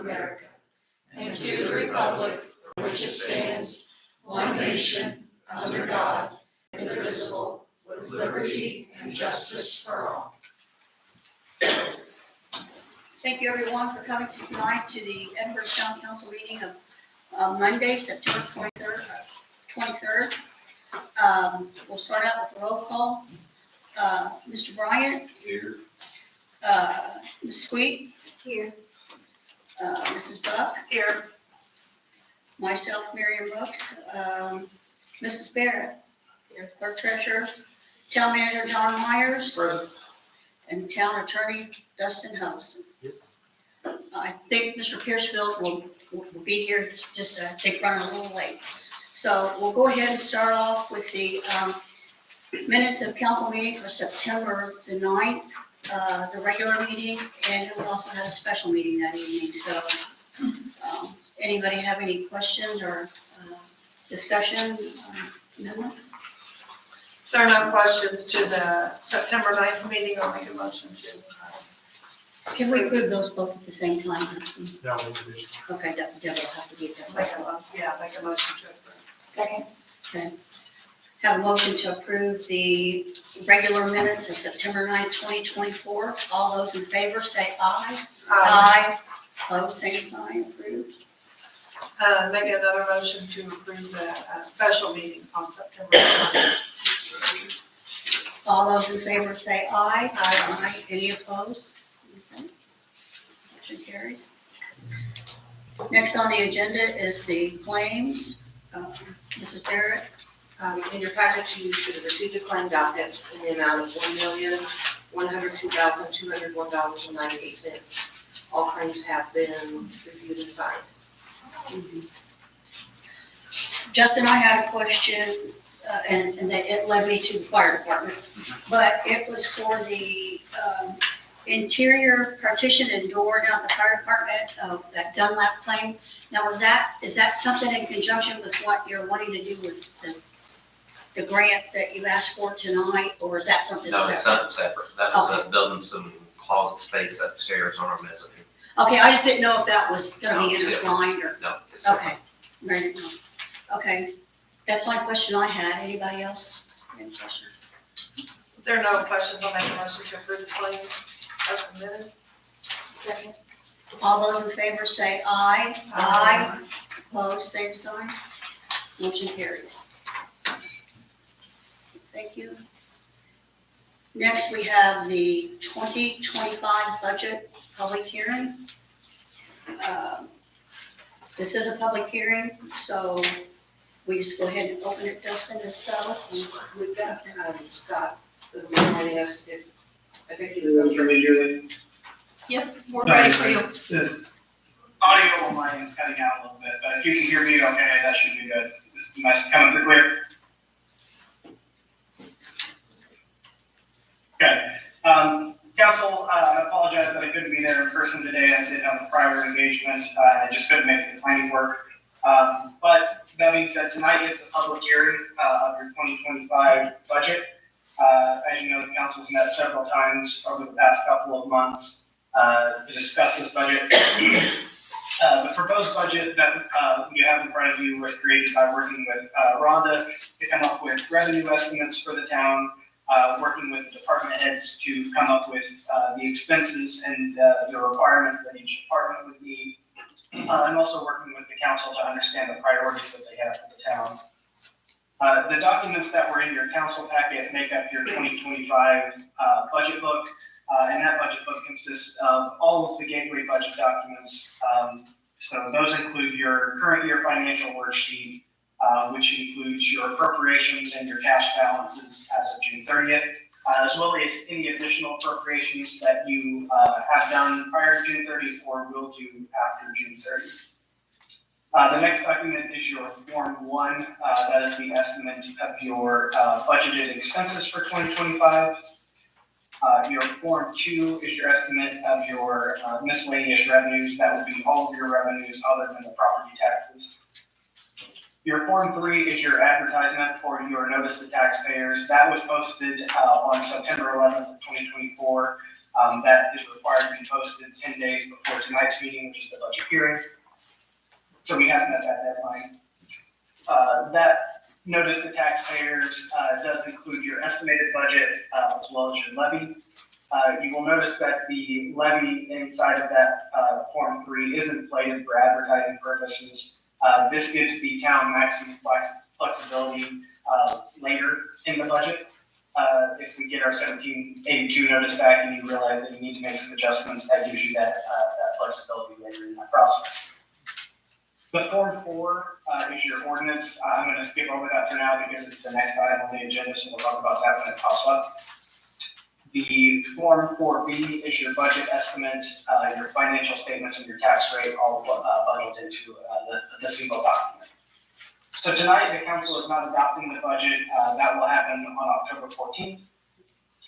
America, and to the republic for which it stands, one nation, under God, indivisible, with liberty and justice for all. Thank you, everyone, for coming tonight to the Edinburgh Town Council meeting of Monday, September 23rd. We'll start out with a roll call. Mr. Bryant. Here. Ms. Sweet. Here. Mrs. Buck. Here. Myself, Miriam Brooks. Mrs. Barrett. Here. Clerk Treasurer. Town Manager John Myers. Present. And Town Attorney Dustin Huddleston. Yep. I think Mr. Piercefield will be here, just I think running a little late. So we'll go ahead and start off with the minutes of council meeting for September the 9th, the regular meeting, and we'll also have a special meeting that evening. So anybody have any questions or discussion amendments? If there are no questions to the September 9th meeting, I'll make a motion to. Can we approve those both at the same time, Dustin? Now we introduce. Okay, Deborah will have to be at this Make one. a motion to approve. Second. Okay. Have a motion to approve the regular minutes of September 9th, 2024. All those in favor say aye. Aye. Opposed, same sign, approved. Make another motion to approve the special meeting on September 9th. All those in favor say aye. Aye. Any opposed? Okay. Motion carries. Next on the agenda is the claims. Mrs. Barrett. In your package, you should have received a claim docket in the amount of $1,102,201.98. All claims have been reviewed and signed. Justin, I had a question, and it led me to the fire department, but it was for the interior partition and door down at the fire department, that Dunlap claim. Now, is that something in conjunction with what you're wanting to do with the grant that you asked for tonight, or is that something No, it's separate? something separate. That's Okay. building some closet space upstairs on our mezzanine. Okay, I just didn't know if that was gonna No, be it's intertwined or, No, it's separate. okay, ready to go. Okay, that's the only question I had. Anybody else? Any questions? If there are no questions, I'll make a motion to approve the claims as submitted. Second. All those in favor say aye. Aye. Opposed, same sign. Motion carries. Thank you. Next, we have the 2025 budget public hearing. This is a public hearing, so we just go ahead and open it, Dustin, as so. We've got Scott reminding us if, I think you Yep, we're ready for you. The audio on mine is cutting out a little bit, but if you can hear me okay, that should be good. Am I coming through clear? Okay. Council, I apologize that I couldn't be there in person today. I did have a prior engagement. I just couldn't make the planning work. But that being said, tonight is the public hearing of your 2025 budget. As you know, the council has met several times over the past couple of months to discuss this budget. The proposed budget that you have in front of you was created by working with Rhonda to come up with revenue estimates for the town, working with the department heads to come up with the expenses and the requirements that each department would need, and also working with the council to understand the priorities that they have for the town. The documents that were in your council packet make up your 2025 budget book, and that budget book consists of all of the gateway budget documents. So those include your current year financial worksheet, which includes your appropriations and your cash balances as of June 30th, as well as any additional appropriations that you have done prior to June 30th or will do after June 30th. The next document is your Form 1. That is the estimate of your budgeted expenses for 2025. Your Form 2 is your estimate of your miscellaneous revenues. That would be all of your revenues other than the property taxes. Your Form 3 is your advertisement for your notice to taxpayers. That was posted on September 11th of 2024. That is required to be posted 10 days before tonight's meeting, which is the budget hearing. So we have met that deadline. That notice to taxpayers does include your estimated budget as well as your levy. You will notice that the levy inside of that Form 3 is inflated for advertising purposes. This gives the town maximum flexibility later in the budget. If we get our 1782 notice back and you realize that you need to make some adjustments, that gives you that flexibility later in that process. The Form 4 is your ordinance. I'm going to skip over that for now because it's the next item on the agenda, so we'll talk about that when it pops up. The Form 4B is your budget estimate, your financial statements, and your tax rate all bundled into the single document. So tonight, the council is not adopting the budget. That will happen on October 14th.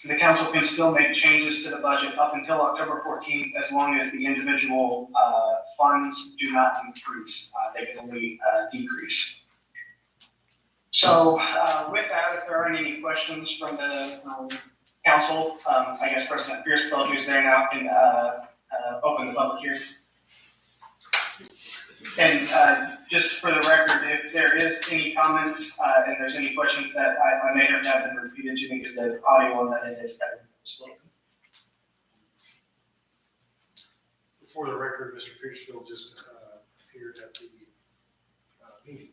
The council can still make changes to the budget up until October 14th as long as the individual funds do not increase. They can only decrease. So with that, if there aren't any questions from the council, I guess President Piersfield, who's there now, can open the public hearing. And just for the record, if there is any comments and there's any questions that I may have been repeated to me because the audio on that is better. For the record, Mr. Petersfield just appeared at the meeting.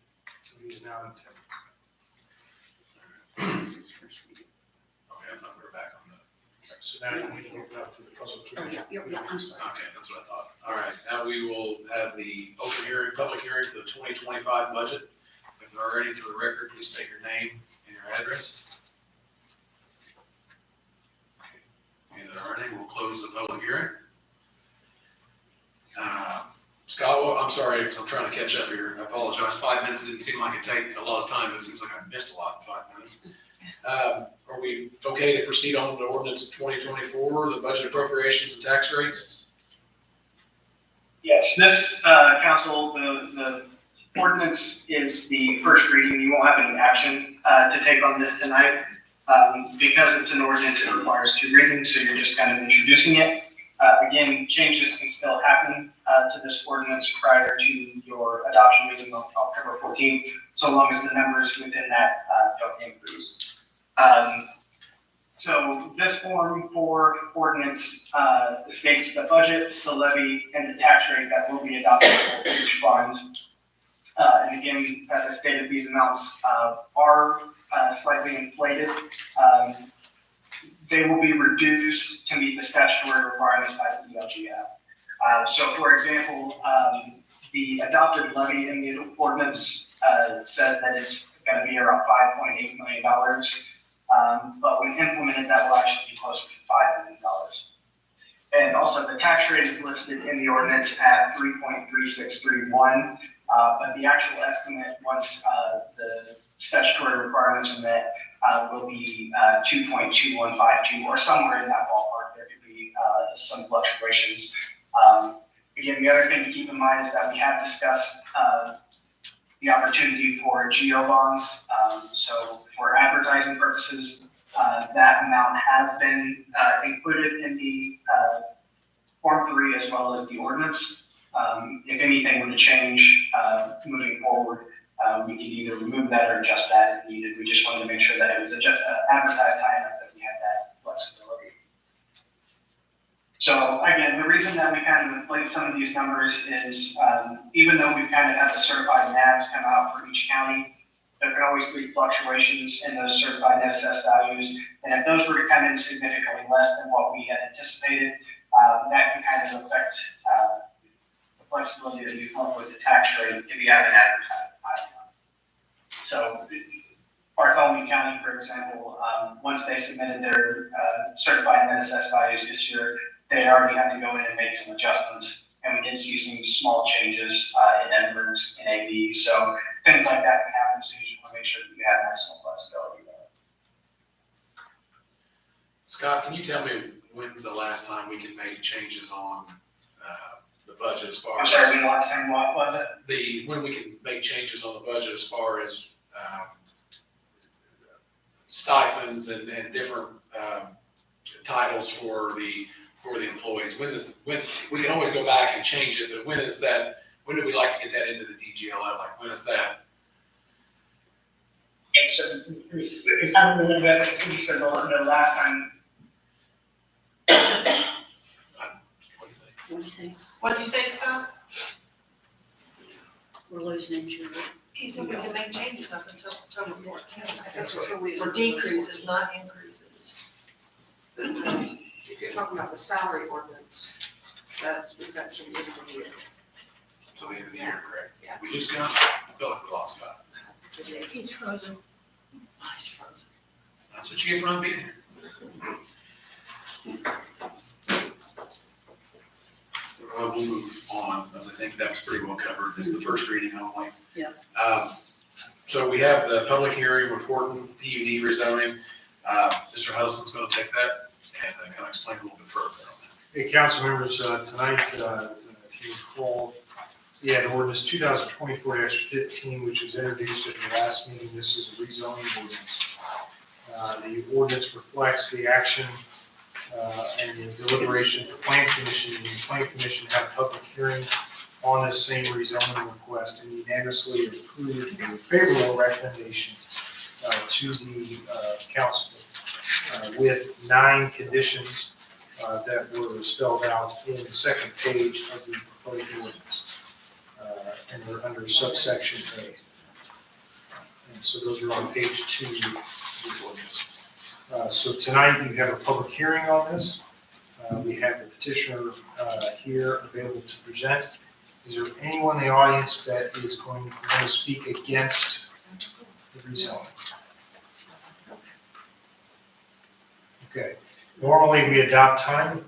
He is now in attendance. Okay, I thought we were back on the. So now you need to open up for the public Oh, hearing. yeah, I'm sorry. Okay, that's what I thought. All right, now we will have the open hearing, public hearing for the 2025 budget. If there are any for the record, please state your name and your address. Okay, if there are any, we'll close the public hearing. Scott, well, I'm sorry, because I'm trying to catch up here. I apologize. 5 minutes didn't seem like it take a lot of time, but it seems like I missed a lot in 5 minutes. Are we okay to proceed on the ordinance 2024, the budget appropriations and tax rates? Yes, this council, the ordinance is the first reading. You won't have any action to take on this tonight. Because it's an ordinance, it requires 2 readings, so you're just kind of introducing it. Again, changes can still happen to this ordinance prior to your adoption meeting on October 14th, so long as the numbers within that don't increase. So this Form 4 ordinance states the budget, the levy, and the tax rate that will be adopted for each fund. And again, as I stated, these amounts are slightly inflated. They will be reduced to meet the statutory requirements by the ELGF. So for example, the adopted levy in the ordinance says that it's going to be around $5.8 million. But when implemented, that will actually be closer to $5 million. And also the tax rate is listed in the ordinance at 3.3631. But the actual estimate, once the statutory requirements are met, will be 2.2152 or somewhere in that ballpark. There could be some fluctuations. Again, the other thing to keep in mind is that we have discussed the opportunity for geo bonds. So for advertising purposes, that amount has been included in the Form 3 as well as the ordinance. If anything were to change moving forward, we could either remove that or adjust that if needed. We just wanted to make sure that it was advertised high enough that we had that flexibility. So again, the reason that we kind of inflate some of these numbers is even though we kind of have the certified NAVs come out for each county, there can always be fluctuations in those certified net assessed values. And if those were to come in significantly less than what we had anticipated, that can kind of affect the flexibility that you come up with the tax rate if you haven't advertised high enough. So Bartholomew County, for example, once they submitted their certified net assessed values this year, they already had to go in and make some adjustments. And we did see some small changes in Edwards and AV. So things like that can happen. So you just want to make sure that you have maximum flexibility there. Scott, can you tell me when's the last time we can make changes on the budget as far I'm as? sorry, the last time, what was it? When we can make changes on the budget as far as stipends and different titles for the for the employees? When we can always go back and change it, but when do we like to get that into the DGLF? Like, when is that? And so, it happened a little bit, I think you said the last time. What do you think? What do you say? What'd you say, Scott? We're losing him, Julie. He said we can make changes up until October 14th. That's what we. For decreases, not increases. If you're talking about the salary ordinance, we've got some work to do. Till the end of the year, correct? Yeah. We lose Scott? I feel like we lost Scott. He's frozen. He's frozen. That's what you get for not being here. We'll move on, as I think that was pretty well covered. This is the first reading only. Yeah. So we have the public hearing reporting PUD rezoning. Mr. Huddleston's gonna take that and kind of explain a little bit further on that. Hey, council members, tonight, if you recall, we had ordinance 2024-15, which was introduced at the last meeting. This is a rezoning ordinance. The ordinance reflects the action and the deliberation of the Plan Commission. And the Plan Commission had a public hearing on this same rezoning request and unanimously approved a favorable recommendation to the council with 9 conditions that were spelled out in the second page of the proposed ordinance. And they're under subsection A. And so those are on page 2 of the ordinance. So tonight you have a public hearing on this. We have the petitioner here available to present. Is there anyone in the audience that is going to speak against the rezoning? Okay. Normally we adopt time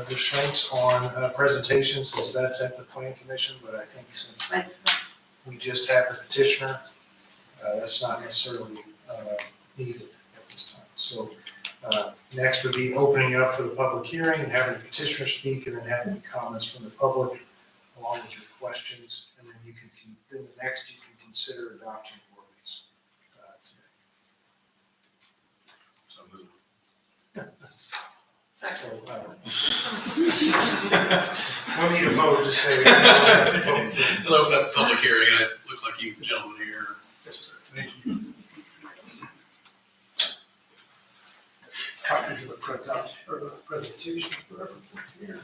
restraints on presentations since that's at the Plan Commission, but I think since we just have the petitioner, that's not necessarily needed at this time. So next would be opening up for the public hearing and having the petitioner speak and then having comments from the public along with your questions. And then then the next you can consider adopting the ordinance today. So move. Second. So, we'll need a vote, just say. We'll open up the public hearing. It looks like you gentlemen here. Yes, sir. Thank you. Copies of the printout or the presentation for everyone here.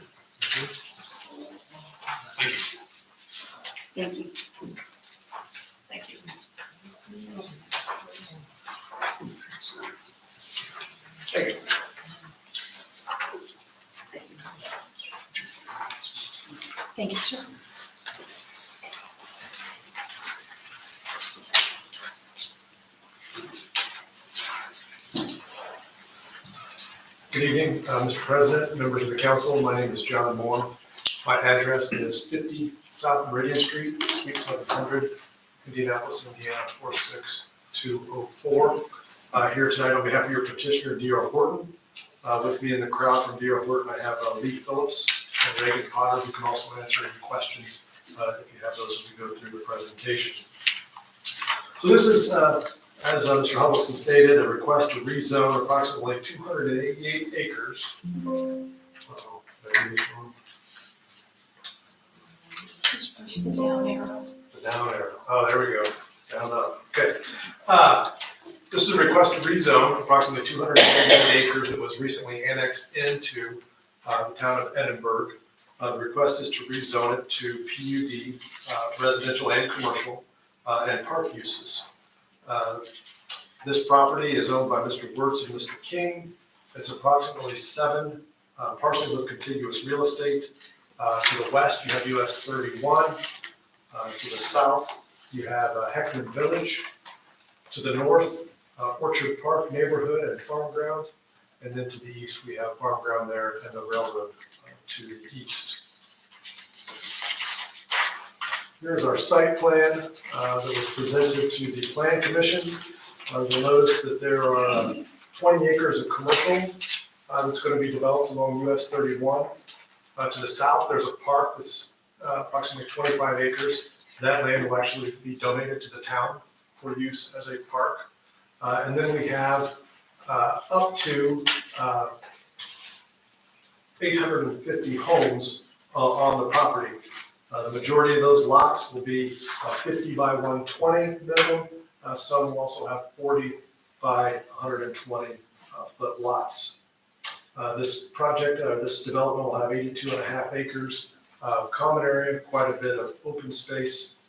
Thank you. Thank you. Thank you. Take it. Thank you, sir. Good evening, Mr. President, members of the council. My name is John Moore. My address is 50 South Meridian Street, Suite 700, Indianapolis, Indiana 46204. Here tonight on behalf of your petitioner, D.R. Horton. With me in the crowd from D.R. Horton, I have Lee Phillips and Reagan Potter, who can also answer any questions if you have those as we go through the presentation. So this is, as Mr. Huddleston stated, a request to rezone approximately 288 acres. Uh-oh, did I do this wrong? Just push the down arrow. The down arrow. Oh, there we go. Down up. Okay. This is a request to rezone approximately 288 acres that was recently annexed into the town of Edinburgh. The request is to rezone it to PUD, residential and commercial, and park uses. This property is owned by Mr. Wirtz and Mr. King. It's approximately 7 parcels of contiguous real estate. To the west, you have US 31. To the south, you have Heckman Village. To the north, Orchard Park neighborhood and farm ground. And then to the east, we have farm ground there and the railroad to the east. Here's our site plan that was presented to the Plan Commission. You'll notice that there are 20 acres of commercial that's going to be developed along US 31. To the south, there's a park that's approximately 25 acres. That land will actually be donated to the town for use as a park. And then we have up to 850 homes on the property. The majority of those lots will be 50 by 120 minimum. Some will also have 40 by 120 foot lots. This project, this development will have 82.5 acres of common area, quite a bit of open space.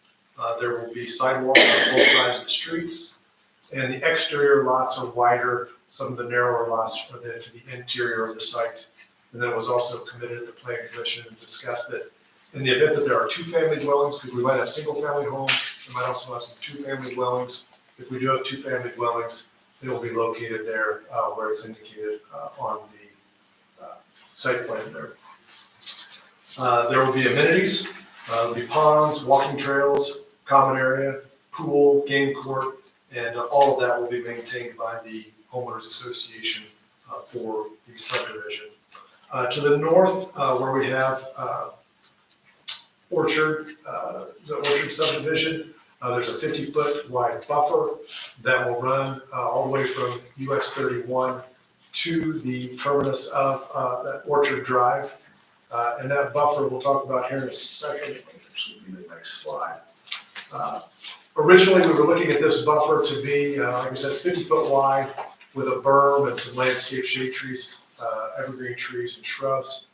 There will be sidewalks on both sides of the streets, and the exterior lots are wider. Some of the narrower lots are then to the interior of the site. And then it was also committed at the Planning Commission and discussed that in the event that there are two-family dwellings, because we might have single-family homes, we might also have some two-family dwellings. If we do have two-family dwellings, they will be located there where it's indicated on the site plan there. There will be amenities, there'll be ponds, walking trails, common area, pool, game court, and all of that will be maintained by the homeowners association for the subdivision. To the north, where we have Orchard, the Orchard subdivision, there's a 50-foot wide buffer that will run all the way from US 31 to the terminus of that Orchard Drive. And that buffer we'll talk about here in a second. This will be the next slide. Originally, we were looking at this buffer to be, like I said, it's 50-foot wide with a berm and some landscape shade trees, evergreen trees and shrubs.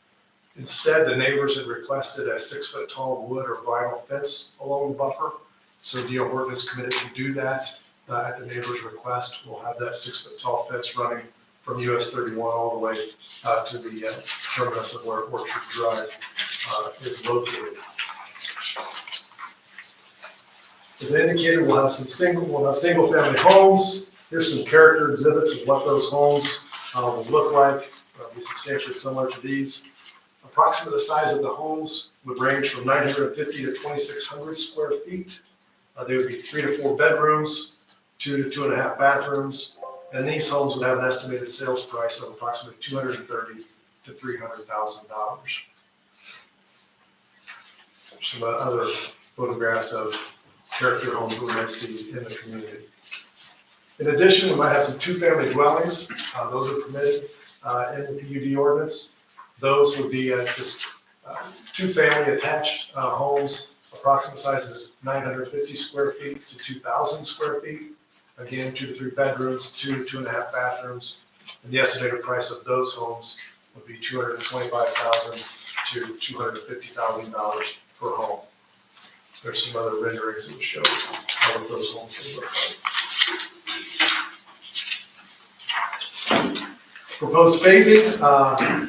Instead, the neighbors had requested a 6-foot tall wood or vinyl fence along the buffer. So D.R. Horton is committed to do that at the neighbor's request. We'll have that 6-foot tall fence running from US 31 all the way to the terminus of where Orchard Drive is located. As indicated, we'll have single-family homes. Here's some character exhibits of what those homes will look like. They'll be substantially similar to these. Approximately the size of the homes would range from 950 to 2,600 square feet. They would be 3 to 4 bedrooms, 2 to 2.5 bathrooms, and these homes would have an estimated sales price of approximately $230,000 to $300,000. Some other photographs of character homes that we might see in the community. In addition, we might have some two-family dwellings. Those are permitted in the PUD ordinance. Those would be just two-family attached homes, approximate sizes of 950 square feet to 2,000 square feet. Again, 2 to 3 bedrooms, 2 to 2.5 bathrooms. And the estimated price of those homes would be $225,000 to $250,000 per home. There's some other renderings that show how those homes would look like. Proposed phasing,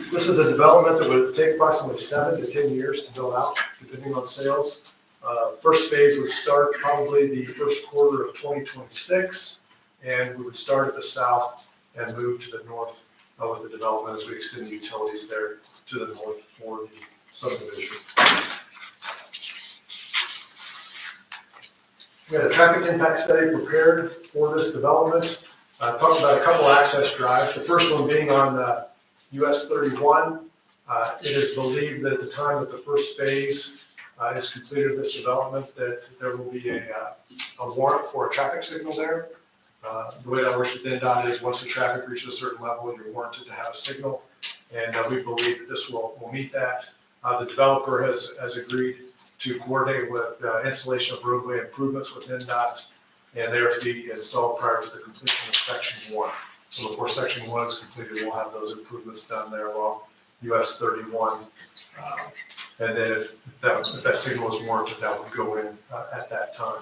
this is a development that would take approximately 7 to 10 years to build out, depending on sales. First phase would start probably the first quarter of 2026, and we would start at the south and move to the north with the development as we extend utilities there to the north for the subdivision. We had a traffic impact study prepared for this development. Talked about a couple access drives. The first one being on US 31. It is believed that at the time that the first phase is completed of this development, that there will be a warrant for a traffic signal there. The way that works with NDOT is once the traffic reaches a certain level, you're warranted to have a signal. And we believe that this will meet that. The developer has agreed to coordinate with installation of roadway improvements with NDOT, and they are to be installed prior to the completion of section 1. So before section 1 is completed, we'll have those improvements done there along US 31. And then if that signal is warranted, that would go in at that time.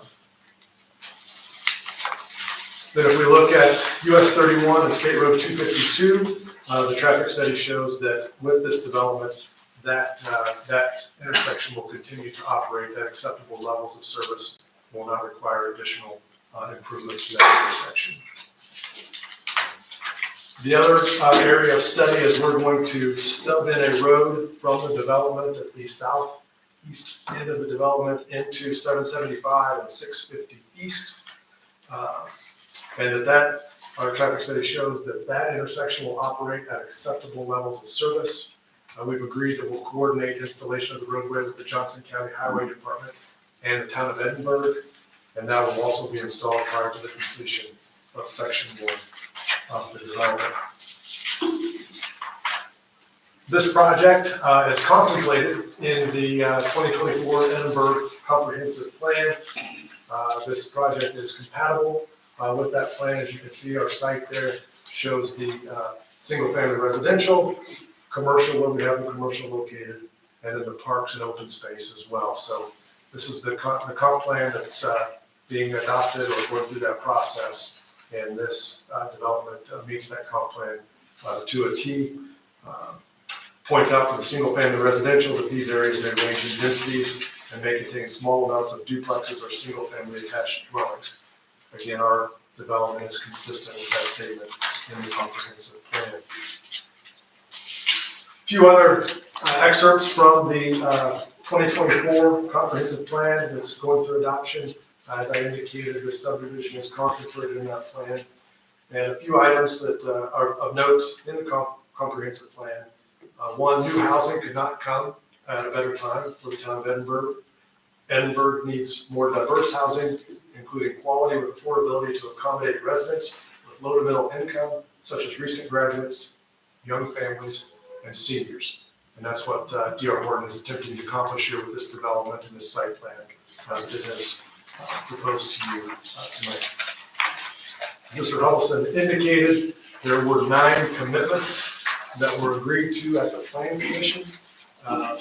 Then if we look at US 31 and State Road 252, the traffic study shows that with this development, that intersection will continue to operate at acceptable levels of service, will not require additional improvements to that intersection. The other area of study is we're going to stub in a road from the development at the southeast end of the development into 775 and 650 east. And our traffic study shows that intersection will operate at acceptable levels of service. We've agreed that we'll coordinate installation of the roadway with the Johnson County Highway Department and the town of Edinburgh, and that will also be installed prior to the completion of section 1 of the development. This project is contemplated in the 2024 Edinburgh Comprehensive Plan. This project is compatible with that plan. As you can see, our site there shows the single-family residential, commercial, where we have the commercial located, and then the parks and open space as well. So this is the comp plan that's being adopted or going through that process, and this development meets that comp plan to a T. Points out for the single-family residential that these areas may range in densities and may contain small amounts of duplexes or single-family attached dwellings. Again, our development is consistent with that statement in the comprehensive plan. A few other excerpts from the 2024 comprehensive plan that's going through adoption. As I indicated, this subdivision is contemplated in that plan. And a few items that are of note in the comprehensive plan. One, new housing could not come at a better time for the town of Edinburgh. Edinburgh needs more diverse housing, including quality with affordability to accommodate residents with low to middle income, such as recent graduates, young families, and seniors. And that's what D.R. Horton is attempting to accomplish here with this development and this site plan that it has proposed to you tonight. As Mr. Huddleston indicated, there were 9 commitments that were agreed to at the Planning Commission. I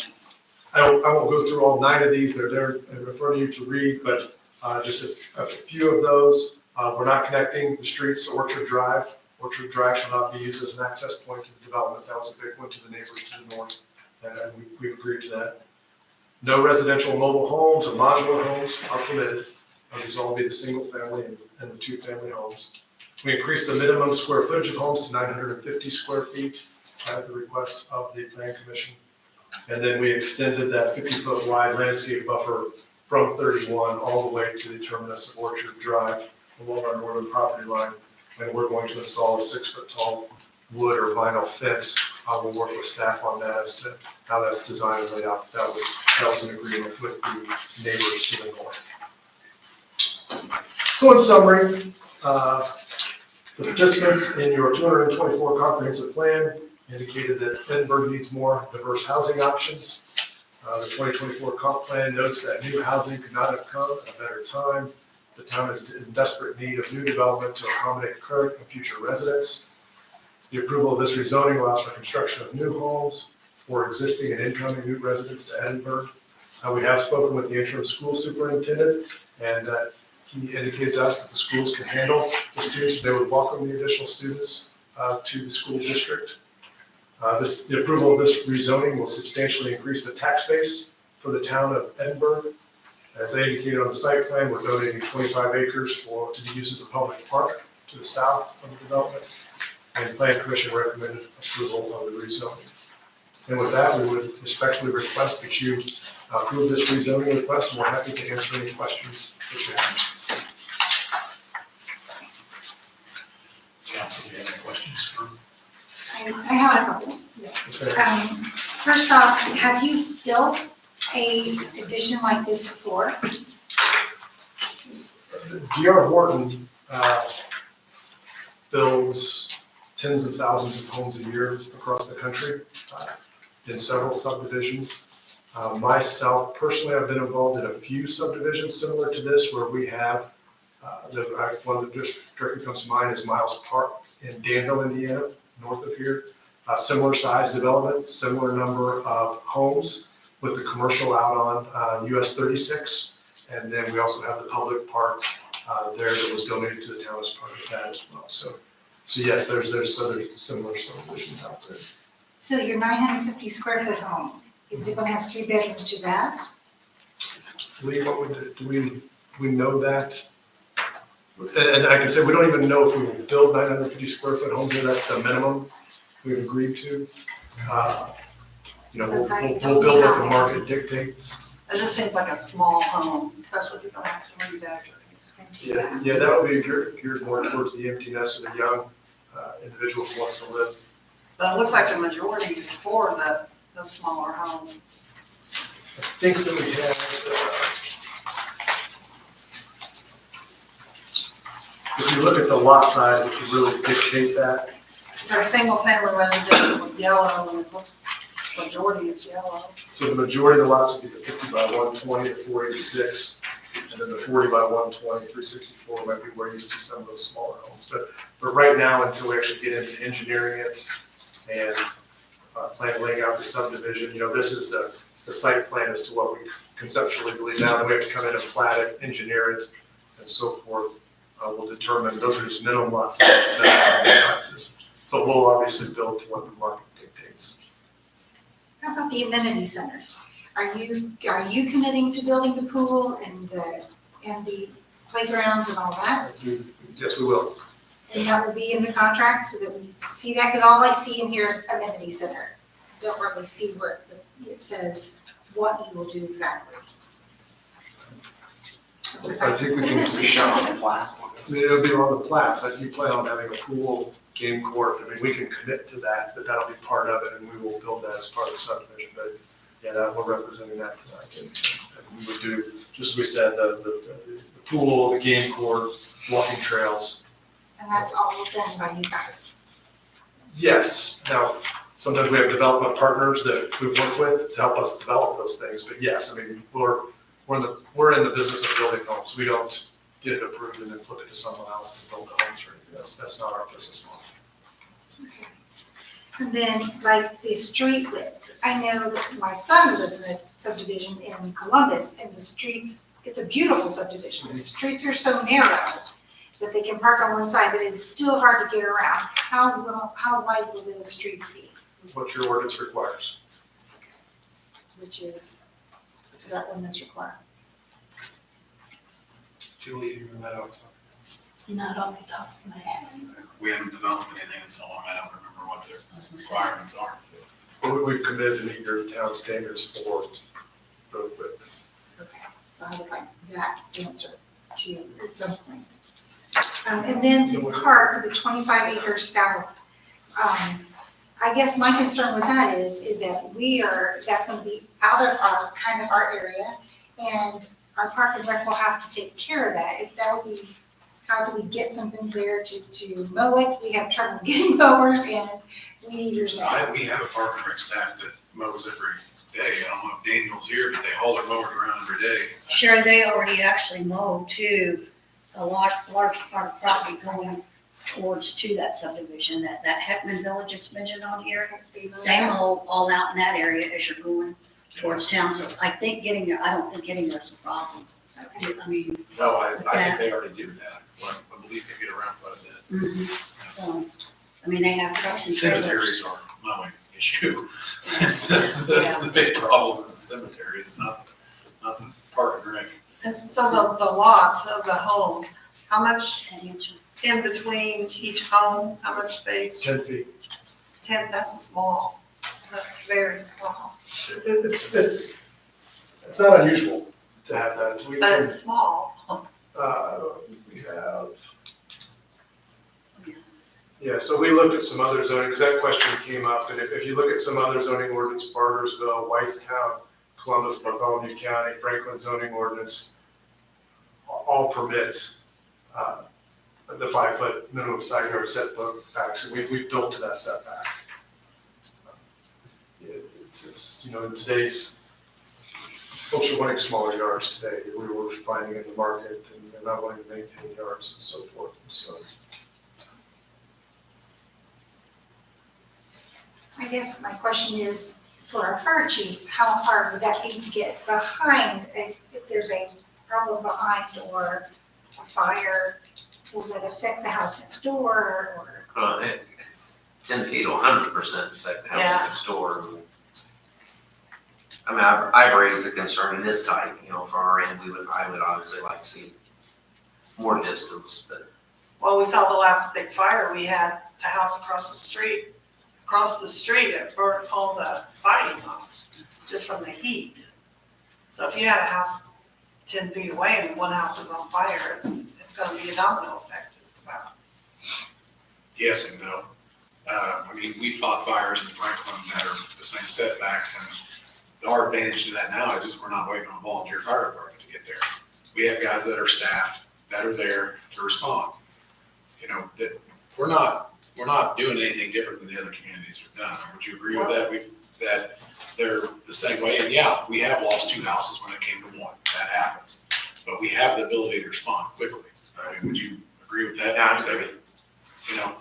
won't go through all 9 of these. They're there in front of you to read, but just a few of those. We're not connecting the streets to Orchard Drive. Orchard Drive shall not be used as an access point to the development. That was a big one to the neighbors to the north, and we've agreed to that. No residential mobile homes or modular homes are permitted. These all be the single family and the 2-family homes. We increased the minimum square footage of homes to 950 square feet at the request of the Plan Commission. And then we extended that 50-foot wide landscape buffer from 31 all the way to the terminus of Orchard Drive along our northern property line. And we're going to install a 6-foot tall wood or vinyl fence. We'll work with staff on that as to how that's designed and laid out. That was an agreement with the neighbors to the north. So in summary, the participants in your 224 comprehensive plan indicated that Edinburgh needs more diverse housing options. The 2024 comp plan notes that new housing could not have come at a better time. The town is in desperate need of new development to accommodate current and future residents. The approval of this rezoning allows for construction of new homes for existing and incoming new residents to Edinburgh. We have spoken with the interim school superintendent, and he indicated to us that the schools can handle the students. They would welcome the additional students to the school district. The approval of this rezoning will substantially increase the tax base for the town of Edinburgh. As I indicated on the site plan, we're donating 25 acres to be used as a public park to the south of the development. And the Plan Commission recommended approval of the rezoning. And with that, we would respectfully request that you approve this rezoning request, and we're happy to answer any questions that you have. Council, do you have any questions for? I have a couple. Yes, ma'am. First off, have you built a addition like this before? D.R. Horton builds tens of thousands of homes a year across the country in several subdivisions. Myself, personally, I've been involved in a few subdivisions similar to this where we have, one that just directly comes to mind is Miles Park in Danville, Indiana, north of here. Similar size development, similar number of homes with the commercial out on US 36. And then we also have the public park there that was donated to the town as part of that as well. So yes, there's other similar subdivisions out there. So your 950 square foot home, is it gonna have 3 bedrooms, 2 baths? Lee, do we know that? And I can say, we don't even know if we will build 950 square foot homes there. That's the minimum we've agreed to. We'll build what the market dictates. It just seems like a small home, especially if you don't have 3 bedrooms. And 2 baths? Yeah, that would be geared more towards the empty nest of the young individual who wants to live. But it looks like the majority is for the smaller home. I think that we have, if you look at the lot size, it would really dictate that. It's a single family residential with yellow and it looks majority is yellow. So the majority of the lots would be the 50 by 120 at 486, and then the 40 by 120, 364 might be where you see some of those smaller homes. But right now, until we actually get into engineering it and laying out the subdivision, this is the site plan as to what we conceptually believe now. Then we have to come in and plat it, engineer it, and so forth. We'll determine, those are just minimum lot sizes. But we'll obviously build to what the market dictates. How about the amenity center? Are you committing to building the pool and the playgrounds and all that? Yes, we will. And that will be in the contract so that we see that, because all I see in here is amenity center. Don't really see where it says what you will do exactly. I think we can it'll be on the plat, but you plan on having a pool, game court, we can commit to that, that'll be part of it, and we will build that as part of the subdivision, but yeah, that, we're representing that tonight. And we would do, just as we said, the pool, the game court, walking trails. And that's all done by you guys. Yes, now, sometimes we have development partners that we work with to help us develop those things, but yes, we're in the business of building homes. We don't get it approved and then flip it to someone else to build the homes or anything. That's not our business model. Okay. And then like the street width, I know that my son lives in a subdivision in Columbus and the streets, it's a beautiful subdivision. The streets are so narrow that they can park on one side, but it's still hard to get around. How wide will those streets be? What your ordinance requires. Which is that one that's required? Julie, you remember that off the top? Not off the top of my head. We haven't developed anything in so long, I don't remember what the requirements are. But we've committed to meet your town standards for road width. Okay, I would like that answer to you at some point. And then the park, the 25 acres south, I guess my concern with that is that that's gonna be out of our area, and our park and rec will have to take care of that. If that would be, how do we get something there to mow it? We have trouble getting mowers and weed eaters now. We have a park and rec staff that mows every day. I don't know if Daniel's here, but they haul their mowers around every day. Sure, they already actually mow to a large part of property going towards to that subdivision, that Heckman Village that's mentioned on here. They mow all out in that area as you're going towards town, so I think getting there, I don't think getting there is a problem. I mean, No, I think they already do that. I believe they get around quite a bit. so, I mean, they have trucks and trailers. Cemeteries are a mowing issue. That's the big problem is the cemetery. It's not the park and rec. And so the lots of the homes, how much That answer. in between each home, how much space? 10 feet. 10, that's small. That's very small, It's not unusual to have that. but it's small. We have, yeah, so we looked at some other zoning, because that question came up, and if you look at some other zoning ordinance, Bartersville, Whitestown, Columbus, Bartholomew County, Franklin zoning ordinance, all permit the 5-foot minimum side yard setbacks, and we've built to that setback. It's in today's, folks are wanting smaller yards today. We were finding in the market and they're not wanting to maintain yards and so forth. And so, I guess my question is, for our fire chief, how hard would that be to get behind, if there's a problem behind or a fire, will that affect the house next door or? 10 feet will 100% affect the Yeah. house next door. I mean, I've raised the concern, it is tight, from our end, I would obviously like to see more distance, but Well, we saw the last big fire, we had a house across the street, it burned all the siding off, just from the heat. So if you had a house 10 feet away and one house is on fire, it's gonna be a domino effect just about. Yes and no. We fought fires in Franklin that are the same setbacks, and our advantage to that now is we're not waiting on a volunteer fire department to get there. We have guys that are staffed, that are there to respond. That we're not we're not doing anything different than the other communities have done. Would you agree with that? That they're the same way? And yeah, we have lost 2 houses when it came to one. That happens. But we have the ability to respond quickly. I mean, would you agree with that? Yeah, I agree. You know,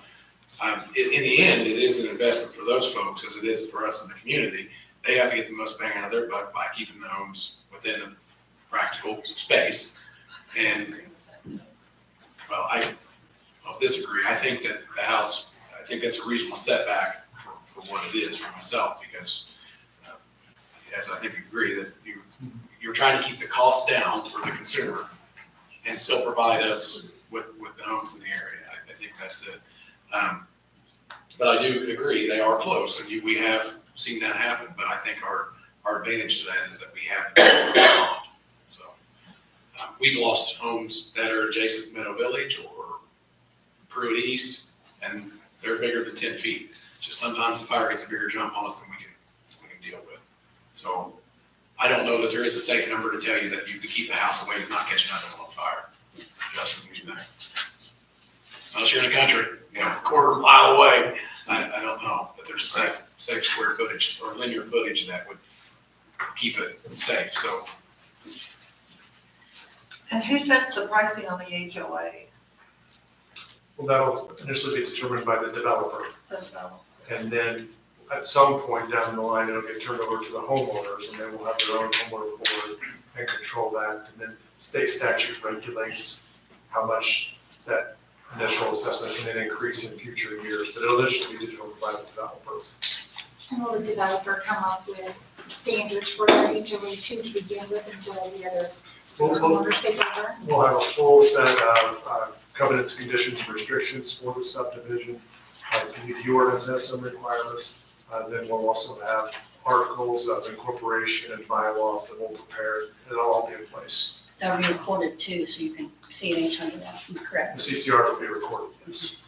in the end, it is an investment for those folks as it is for us in the community. They have to get the most bang out of their buck by keeping the homes within a practical space. And, well, I'll disagree. I think that the house, I think that's a reasonable setback for what it is for myself, because as I think you agree, that you're trying to keep the cost down for the consumer and still provide us with the homes in the area. I think that's it. But I do agree, they are close, and we have seen that happen, but I think our advantage to that is that we have the ability to respond. So, we've lost homes that are adjacent to Meadow Village or Pruitt East, and they're bigger than 10 feet. Just sometimes the fire gets a bigger jump on us than we can deal with. So, I don't know that there is a safe number to tell you that you can keep the house away from not catching another one on fire. Justin, who's there? Unless you're in the country, a quarter mile away, I don't know that there's a safe square footage or linear footage that would keep it safe, so. And who sets the pricing on the HOA? Well, that'll initially be determined by the developer. The developer. And then at some point down the line, it'll get turned over to the homeowners, and they will have their own homeowner board and control that. And then state statute regulates how much that initial assessment can then increase in future years, but it'll initially be determined by the developer. And will the developer come up with standards for their HOA two to begin with until the other homeowners take over? We'll have a full set of covenants, conditions, and restrictions for the subdivision. The UD ordinance has some requirements. Then we'll also have articles of incorporation and bylaws that we'll prepare. It'll all be in place. That'll be recorded too, so you can see it anytime you want, correct? The CCR will be recorded, yes.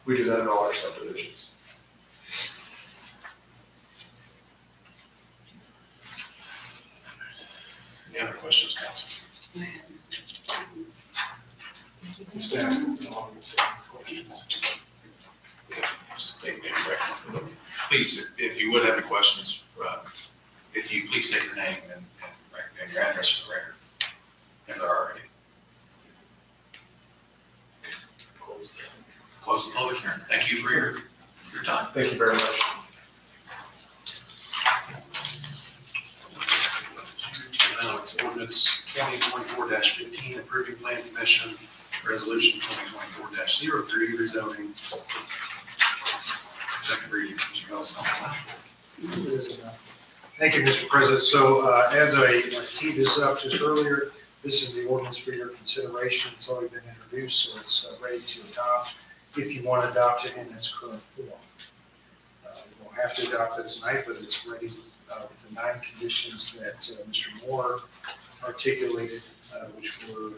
We do that in all our subdivisions. Any other questions, council? Staff, comments, questions? Just take them back. Please, if you would have any questions, if you please state your name and your address for the record, if there are any. Close the public hearing. Thank you for your time. Thank you very much. Now it's ordinance 2024-15, approving plan commission resolution 2024-03, rezoning. Second reading, Mr. Nelson. Thank you, Mr. President. So as I teed this up just earlier, this is the ordinance for your consideration. It's already been introduced, so it's ready to adopt if you want to adopt it in its current form. You won't have to adopt it tonight, but it's ready with the 9 conditions that Mr. Moore articulated, which were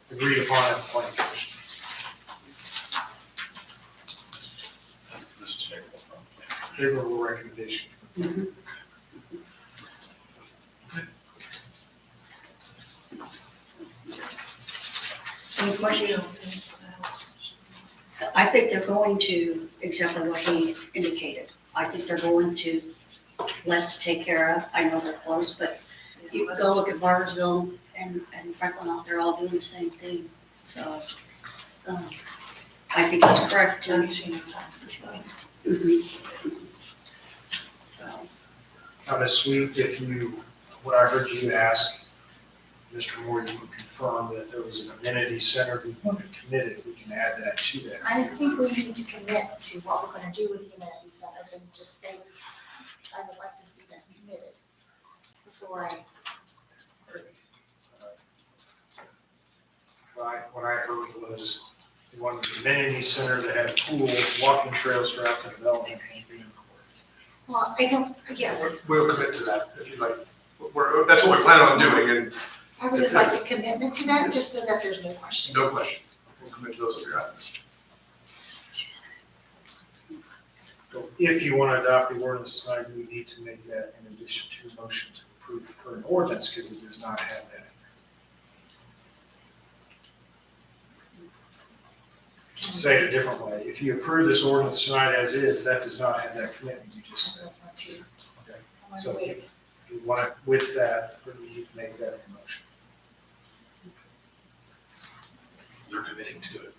agreed upon at the planning commission. This is favorable from the plan. Favorable recommendation. Any questions? I think they're going to exactly what he indicated. I think they're going to less to take care of. I know they're close, but you go look at Bargersville and Franklin, they're all doing the same thing. So, I think he's correct. Have you seen those houses? So, Ms. Sweet, what I heard you ask, Mr. Moore, you would confirm that there was an amenity center we wanted committed, we can add that to that. I think we need to commit to what we're gonna do with the amenity center and just say, I would like to see that committed before I. What I heard was we wanted an amenity center that had a pool, walking trails throughout the development and being recorded. Well, I don't, yes, We'll commit to that if you'd like. That's what we plan on doing, and I would just like the commitment to that, just so that there's no question. no question. We'll commit to those 3 items. So if you want to adopt the ordinance tonight, we need to make that in addition to a motion to approve the current ordinance, because it does not have that in say it a different way. If you approve this ordinance tonight as is, that does not have that commitment you just said. I want to, Okay. I want So to wait. if you want it with that, you need to make that a motion. They're committing to it.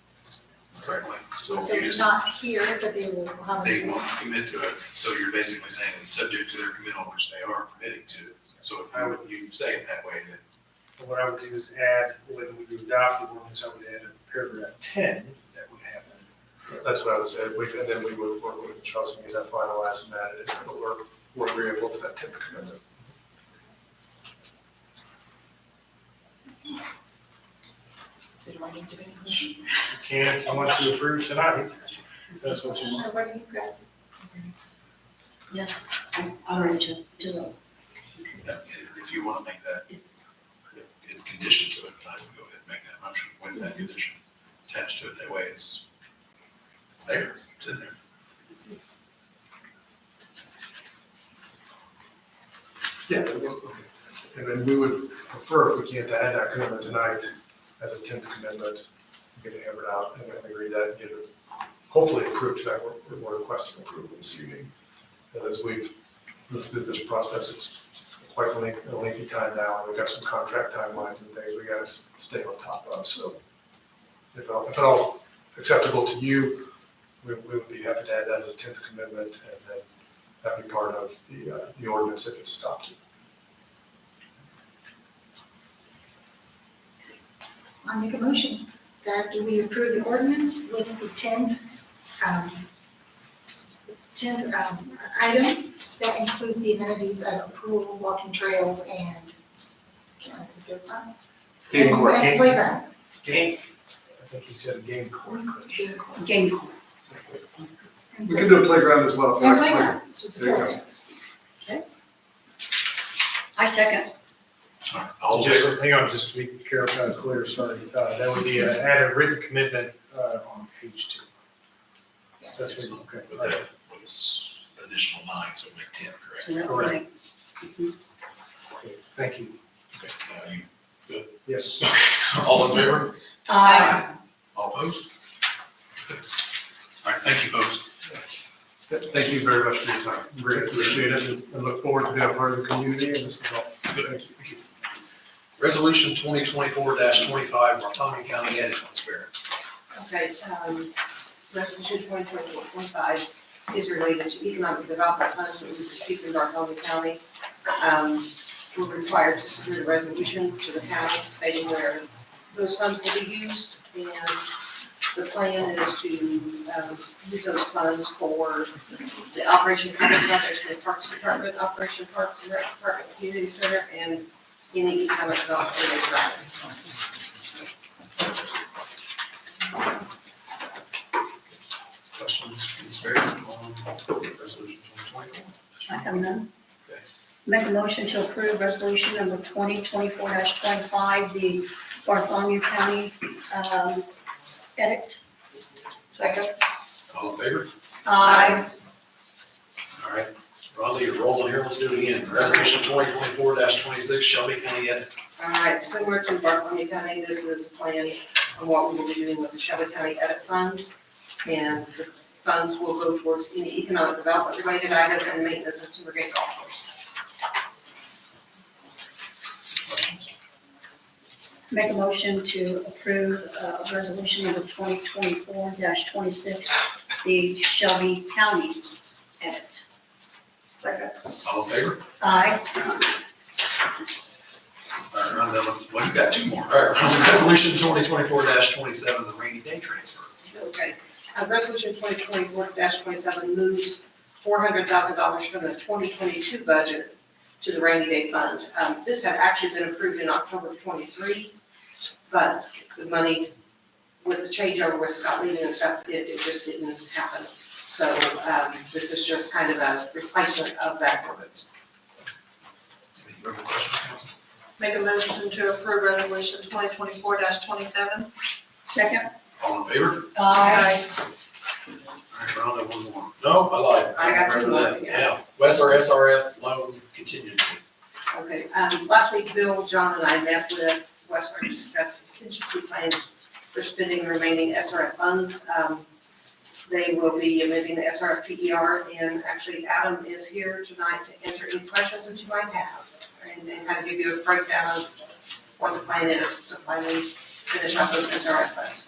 Correctly. So So you it's just, not here, but they will have. they won't commit to it. So you're basically saying it's subject to their committal, which they are committing to. So if you say it that way, then And what I would do is add, when we adopt the ordinance, I would add a paragraph 10 that would have that. That's what I would say, and then we would work with Chelsea and get that finalized and added, but we're agreeable to that 10th commitment. So do I need to make a motion? You can, if you want to approve tonight, if that's what you want. Or what do you guys? Yes, I'm ready to vote. if you want to make that in condition to it, I would go ahead and make that motion with that condition attached to it. That way it's there, it's in there. Yeah, okay. And then we would prefer, if we can't, to add that commitment tonight as a 10th commitment, get it hammered out and agree that, and get it hopefully approved tonight. We're requesting approval this evening. And as we've moved through this process, it's quite a lengthy time now. We've got some contract timelines and things we got to stay on top of. So if at all acceptable to you, we would be happy to add that as a 10th commitment, and then that be part of the ordinance if it's adopted. I make a motion that we approve the ordinance with the 10th item that includes the amenities of a pool, walking trails, and can't remember the third one. Game court. And playground. Game, I think he said game court. Game court. Game court. And We can do a playground as well. And playground, so the There you four go. things. I second. All right, all in Just, favor? hang on, just to be careful, clear, sorry, that would be add a written commitment on page 2. Yes. That's what, okay. With that, with this additional 9, so it'll make 10, correct? So that Correct. way- Okay, thank you. Okay, you, Yes. all in favor? Aye. All opposed? Okay. All right, thank you, folks. Thank you very much for your time. Greatly appreciate it and look forward to being a part of the community, and this is all. Good. Thank you. Resolution 2024-25, Bartholomew County Edit, Ms. Barrett. Okay, resolution 2024-25 is related to economic development funds that we received in Bartholomew County. We're required to submit a resolution to the county stating where those funds will be used, and the plan is to use those funds for the Operation County projects for the Parks Department, Operation Parks and Rec Department, Community Center, and any economic development program. Questions, Ms. Barrett, on resolution 2024? I have none. Okay. Make a motion to approve resolution number 2024-25, the Bartholomew County edit. Second. All in favor? Aye. All right, Rhonda, you're rolling here, let's do it again. Resolution 2024-26, Shelby County Edit. All right, similar to Bartholomew County, this is a plan on what we will be doing with the Shelby County edit funds. And the funds will go towards any economic development related items and maintenance of Timbergate Golf Course. Questions? Make a motion to approve resolution number 2024-26, the Shelby County edit. Second. All in favor? Aye. All right, Rhonda, well, you got two more. All right, resolution 2024-27, the rainy day transfer. Okay, resolution 2024-27 moves $400,000 from the 2022 budget to the rainy day fund. This had actually been approved in October of '23, but the money with the changeover with Scott leaving and stuff, it just didn't happen. So this is just kind of a replacement of that ordinance. Any further questions, council? Make a motion to approve resolution 2024-27. Second. All in favor? Aye. All right, Rhonda, one more. No, I lied. I got two more, Rather than- yeah. Yeah, Westler SRF loan contingency. Okay, last week, Bill, John, and I met with Westler to discuss contingency plan for spending the remaining SRF funds. They will be amending the SRF PER, and actually Adam is here tonight to answer any questions that you might have and kind of give you a breakdown of what the plan is to finally finish up those SRF funds.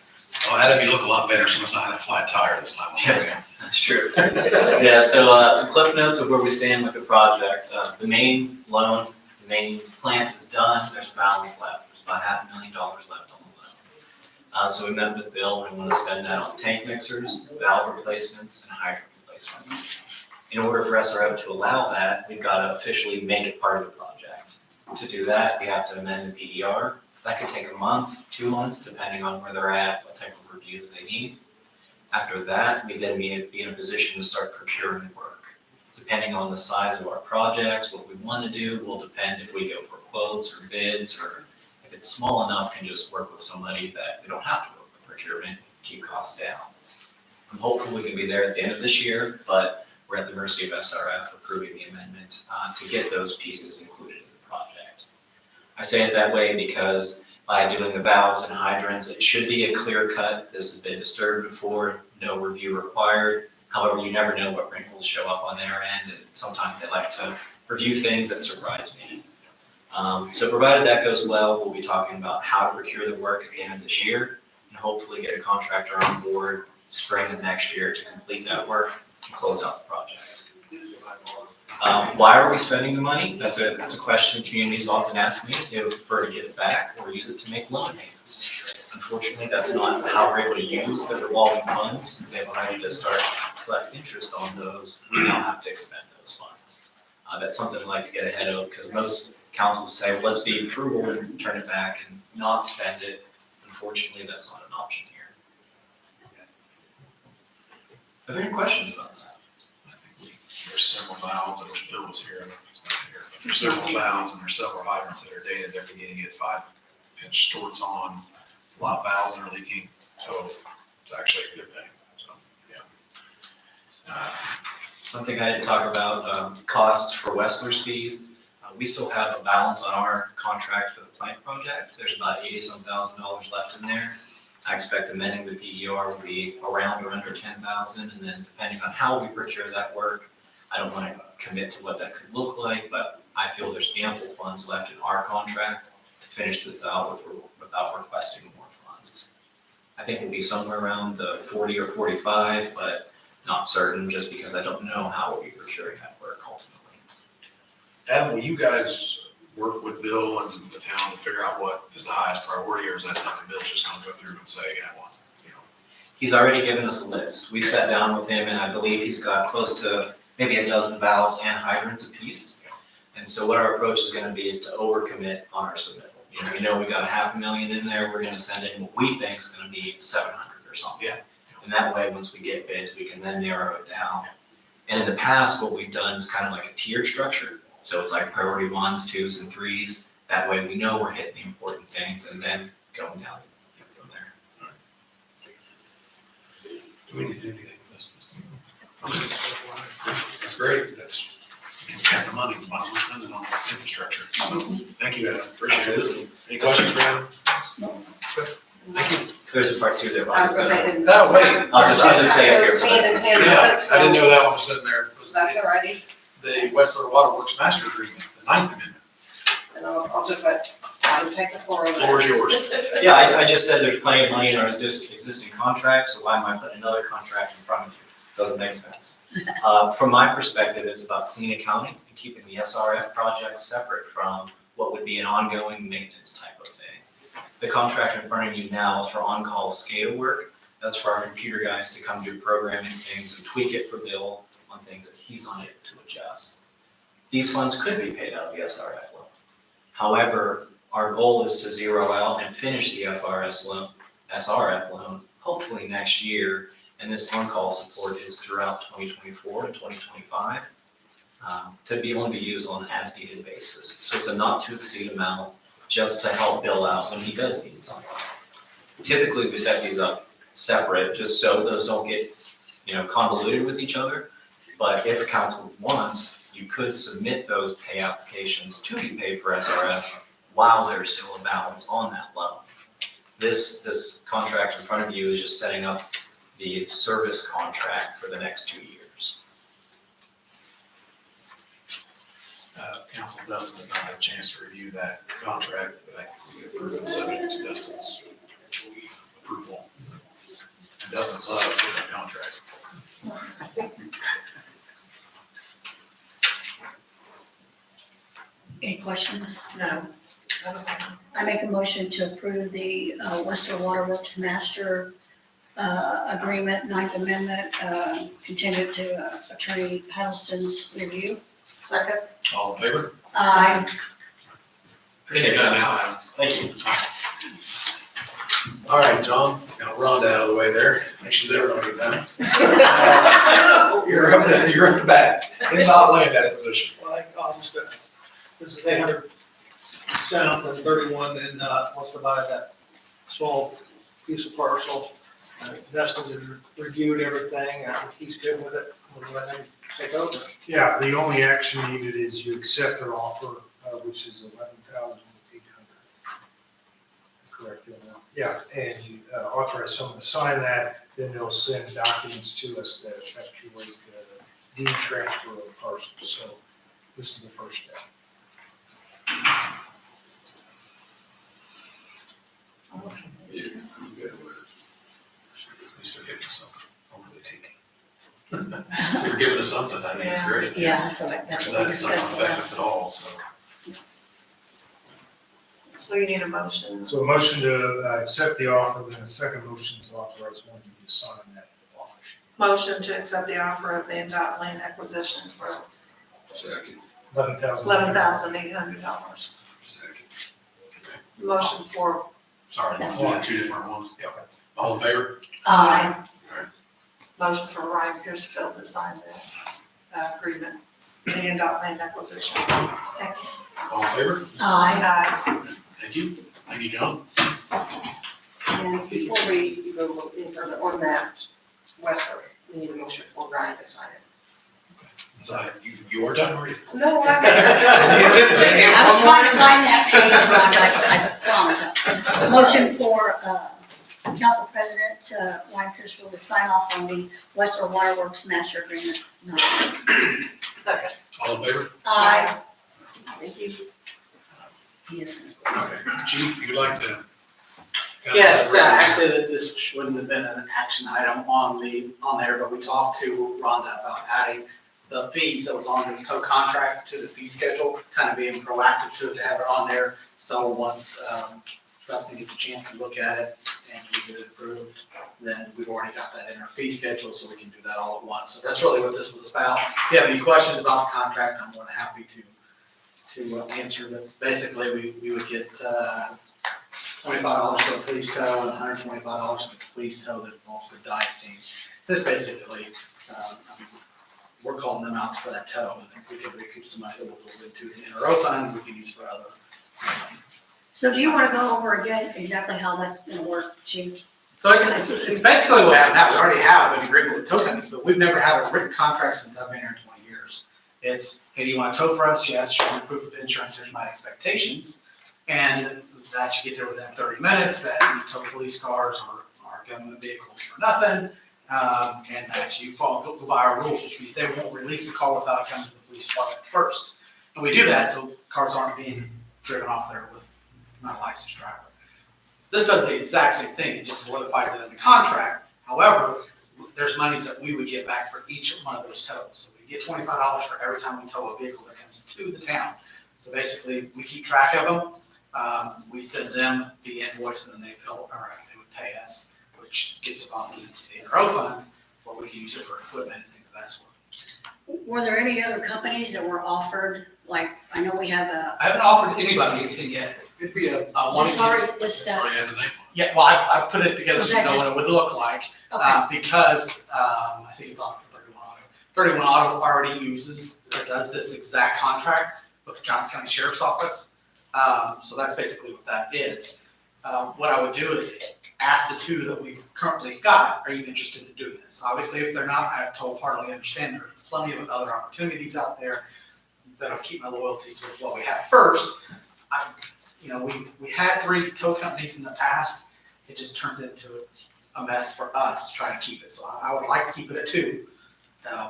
Well, Adam, you look a lot better, so it's not had a flat tire this time. Yeah. That's true. Yeah, so the cliff notes of where we stand with the project, the main loan, the main plant is done, there's balance left, there's about $500,000 left on the loan. So we met with Bill, and we want to spend that on tank mixers, valve replacements, and hydrant replacements. In order for SRF to allow that, we've got to officially make it part of the project. To do that, we have to amend the PER. That could take a month, 2 months, depending on where they're at, what type of reviews they need. After that, we then be in a position to start procuring work. Depending on the size of our projects, what we want to do will depend if we go for quotes or bids, or if it's small enough, can just work with somebody that we don't have to work with procurement, keep costs down. I'm hopeful we can be there at the end of this year, but we're at the mercy of SRF approving the amendment to get those pieces included in the project. I say it that way because by doing the valves and hydrants, it should be a clear cut. This has been disturbed before, no review required. However, you never know what wrinkles show up on their end, and sometimes they like to review things that surprise me. So provided that goes well, we'll be talking about how to procure the work at the end of this year, and hopefully get a contractor on board spring of next year to complete that work and close out the project. Why are we spending the money? That's a question communities often ask me. They would prefer to get it back or use it to make loan payments. Unfortunately, that's not how we're able to use the revolving funds, since they've already to start collect interest on those. We now have to expend those funds. That's something I'd like to get ahead of, because most councils say, well, let's be frugal and turn it back and not spend it. Unfortunately, that's not an option here. Are there any questions about that? There's several valves, I wish Bill was here, he's not here, but there's several valves and there's several hydrants that are dated, they're beginning to get 5-inch storts on, a lot of valves that are leaking, so it's actually a good thing, so, yeah. One thing I didn't talk about, costs for Wessler's fees. We still have a balance on our contract for the plant project. There's about $80-some thousand left in there. I expect amending the PER will be around or under 10,000, and then depending on how we procure that work, I don't want to commit to what that could look like, but I feel there's ample funds left in our contract to finish this out without requesting more funds. I think we'll be somewhere around the 40 or 45, but not certain, just because I don't know how we'll be procuring that work ultimately. Adam, will you guys work with Bill and the town to figure out what is the highest priority, or is that something Bill's just gonna go through and say, I want, you know? He's already given us a list. We've sat down with him, and I believe he's got close to maybe a dozen valves and hydrants apiece. And so what our approach is gonna be is to overcommit on our submittal. You know, we know we got $500,000 in there, we're gonna send in what we think is gonna be 700 or something. Yeah. And that way, once we get bids, we can then narrow it down. And in the past, what we've done is kind of like a tiered structure. So it's like priority 1s, 2s, and 3s. That way we know we're hitting the important things, and then going down from there. Do we need to do anything with this? That's great, that's, we have the money, might as well spend it on infrastructure. So, thank you, Adam, appreciate it. Any questions for Adam? Thank you. There's a part 2 there, Bob. So Oh, wait. I'll just stay up here for Hand that. in hand with Yeah, it, I so didn't know that one was sitting there. It was that's all righty. the Westler Waterworks Master Agreement, the 9th Amendment. And I'll just let Adam take the floor over there. Floor is yours. Yeah, I just said there's plenty of money in our existing contracts, so why am I putting another contract in front of you? Doesn't make sense. From my perspective, it's about clean accounting and keeping the SRF projects separate from what would be an ongoing maintenance type of thing. The contract in front of you now is for on-call SCADA work. That's for our computer guys to come do programming things and tweak it for Bill on things that he's unable to adjust. These funds could be paid out of the SRF loan. However, our goal is to zero out and finish the SRF loan, hopefully next year. And this on-call support is throughout 2024 and 2025 to be able to be used on an as-needed basis. So it's a not to exceed amount just to help Bill out when he does need something. Typically, we set these up separate just so those don't get, convoluted with each other. But if council wants, you could submit those pay applications to be paid for SRF while there's still a balance on that loan. This contract in front of you is just setting up the service contract for the next 2 years. Council Dustin did not have a chance to review that contract, but I think we approved it subject to Dustin's approval. And Dustin loves that contract. Any questions? No. I make a motion to approve the Western Waterworks Master Agreement, Ninth Amendment, contingent to Attorney Huddleston's review. Second? All in favor? Aye. Appreciate Done it. now. Thank you. All right, John, got Rhonda out of the way there. Make sure they're gonna get done. You're up the bat. In top land acquisition. Well, I'll just, this is 800 south and 31 and wants to buy that small piece of parcel. Dustin has reviewed everything, I think he's good with it, we'll let him take over. Yeah, the only action needed is you accept their offer, which is $11,800. Correct, yeah, and you authorize someone to sign that, then they'll send documents to us that effectuate the deed transfer of the parcel, so this is the first step. You good with it? You still giving us something, I'm really taking. So you're giving us something, I think it's great. Yeah, so that's what we That's not gonna discussed affect last. us at all, so. So you need a motion. So a motion to accept the offer, then a second motion to authorize one of you to sign that offer. Motion to accept the offer of the NDOT land acquisition for Second. $11,000. $11,800. Second. Motion for, Sorry, That's that's two different ones. Yep. All in favor? Aye. motion for Ryan Piercefield to sign the agreement, the NDOT land acquisition. Second. All in favor? Aye. Thank you. Thank you, John. And Before we go any further on that, Western, we need a motion for Ryan to sign it. So you are done, already? No, I was trying to find that page, Ron, I promise. Motion for Council President Ryan Piercefield to sign off on the Western Waterworks Master Agreement. Second. All in favor? Aye. Thank you. Yes. Okay. Chief, you'd like to? Yes, actually, this wouldn't have been an action item on there, but we talked to Rhonda about adding the fees that was on this tow contract to the fee schedule, kind of being proactive to have it on there. So once Dustin gets a chance to look at it and we get it approved, then we've already got that in our fee schedule, so we can do that all at once. So that's really what this was about. If you have any questions about the contract, I'm more than happy to answer, but basically, we would get $25 for the police tow and $125 for the police tow that involves the dive team. So it's basically, we're calling them out for that tow, and then we can recoup some money that we'll go into the NRO fund, we can use for other. So do you want to go over again exactly how that's going to work, Chief? So it's basically what happened now. We already have an agreement with tow companies, but we've never had a written contract since I've been here in 20 years. It's, hey, do you want to tow for us? Yes, show me proof of insurance, here's my expectations. And that you get there within 30 minutes, that you tow police cars or government vehicles for nothing. And that you go by our rules, which means they won't release the car without coming to the police department first. And we do that so cars aren't being driven off there with not a licensed driver. This does the exact same thing, it just solidifies it in the contract. However, there's monies that we would get back for each one of those tows. So we get $25 for every time we tow a vehicle that comes to the town. So basically, we keep track of them. We send them the invoice and then they would pay us, which gets deposited into the NRO fund, where we can use it for equipment and things of that sort. Were there any other companies that were offered, like, I know we have a, I haven't offered anybody anything yet. It'd be a one. this, Somebody has a name. Yeah, well, I put it together so you know Was what that it would look like, okay, because I think it's on for 31 Auto. 31 Auto already does this exact contract with the Johnson County Sheriff's Office. So that's basically what that is. What I would do is ask the two that we've currently got, are you interested in doing this? Obviously, if they're not, I have told partly understand there's plenty of other opportunities out there, but I'll keep my loyalties with what we have first. We had 3 tow companies in the past, it just turns into a mess for us to try to keep it. So I would like to keep it at 2.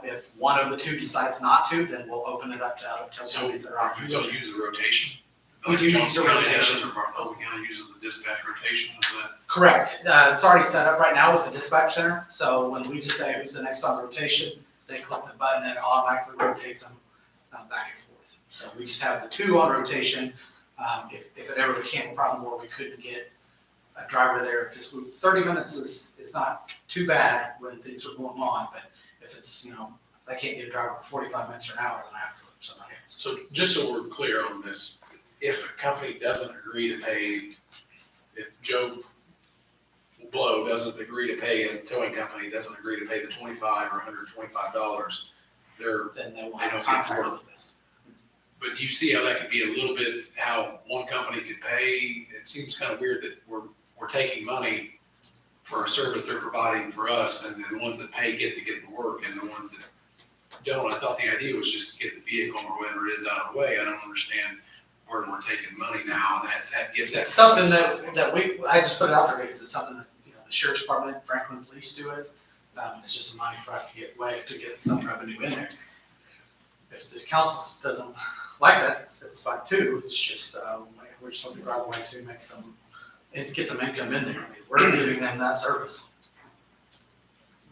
If one of the 2 decides not to, then we'll open it up to other companies that are Are you gonna use a rotation? We do use Johnson a County rotation. does, Or Bartholomew County uses the dispatch rotation, is that? Correct. It's already set up right now with the dispatch center, so when we just say who's the next on rotation, they click the button and it automatically rotates them back and forth. So we just have the 2 on rotation. If it ever became a problem where we couldn't get a driver there, because 30 minutes is not too bad when things are going on, but if it's, I can't get a driver for 45 minutes or an hour, then I have to look for somebody else. So just so we're clear on this, if a company doesn't agree to pay, if Joe Blow doesn't agree to pay, as a towing company doesn't agree to pay the $25 or $125, Then they won't They have a don't get contract to with us. but do you see how that could be a little bit how one company could pay? It seems kind of weird that we're taking money for a service they're providing for us, and then the ones that pay get to get the work, and the ones that don't. I thought the idea was just to get the vehicle or whatever it is out of the way. I don't understand where we're taking money now, and that gives that. It's something that I just put it out there because it's something that, the sheriff's department, Franklin Police do it. It's just money for us to get some revenue in there. If the council doesn't like that, it's fine too. It's just, we're just hoping to drive away to make get some income in there. I mean, we're giving them that service.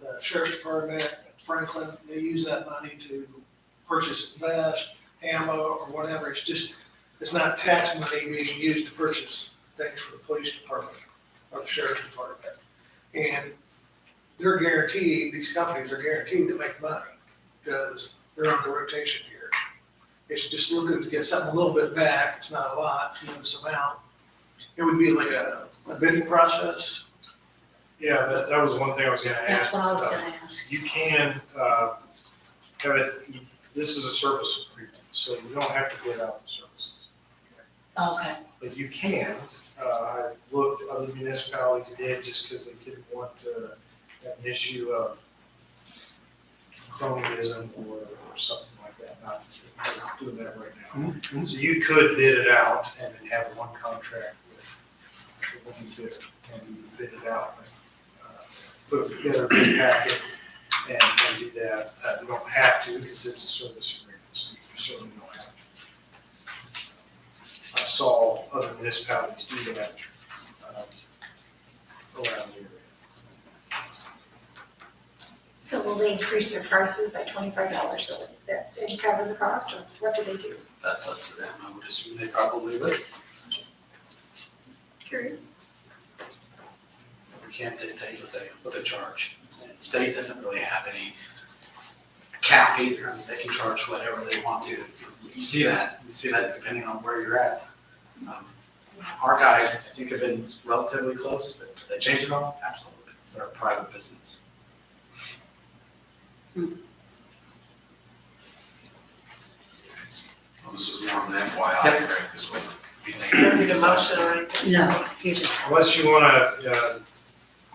The sheriff's department, Franklin, they use that money to purchase vest, ammo, or whatever. It's not tax money being used to purchase things for the police department or the sheriff's department. And they're guaranteed, these companies are guaranteed to make money because they're on the rotation here. It's just looking to get something a little bit back. It's not a lot, tremendous amount. It would be like a bidding process. Yeah, that was one thing I was gonna ask. That's what I was gonna ask. You can, have it, this is a service agreement, so you don't have to bid out the services. Okay, But you can, I looked, other municipalities did just because they didn't want to have an issue of cronyism or something like that, not doing that right now. So you could bid it out and then have one contract with one bidder, and you bid it out, put together a bid packet and do that. You don't have to because it's a service agreement, so you certainly don't have to. I saw other municipalities do that around the area. So will they increase their prices by $25 so that they cover the cost, or what do they do? That's up to them. I would assume they probably would. Curious. We can't dictate what they charge. And the state doesn't really have any cap either. I mean, they can charge whatever they want to. You see that depending on where you're at. Our guys, I think, have been relatively close, but could they change it all? Absolutely. It's their private business. Well, this was more of an FYI, Yep. Greg, this wasn't. You don't need a motion or anything. no, you just, Unless you wanna,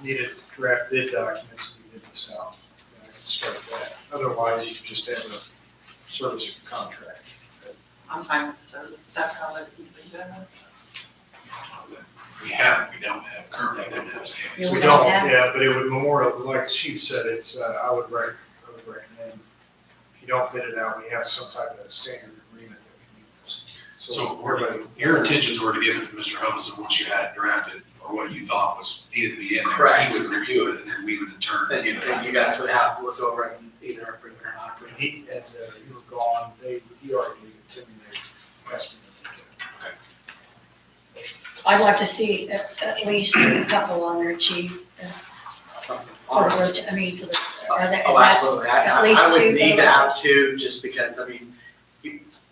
need a draft bid documents, we bid this out. I can start that. Otherwise, you just have a service contract. I'm fine with the service. That's how it's been done. We don't have, currently don't have scale. You We would don't, have- yeah, but it would more, like Chief said, it's, I would recommend, if you don't bid it out, we have some type of standard agreement that we use. So everybody. your intentions were to give it to Mr. Hubson once you had it drafted, or what you thought needed to be in there. Correct. He would review it, and then we would in turn, Then give it then out. you guys would have to look over it and either approve it or not approve it. He, as you were gone, he already gave it to me, they asked me to take it. I'd like to see at least a couple on there, chief. For the, are they? Oh, absolutely. At least I two would need to for have 2, just because, I mean,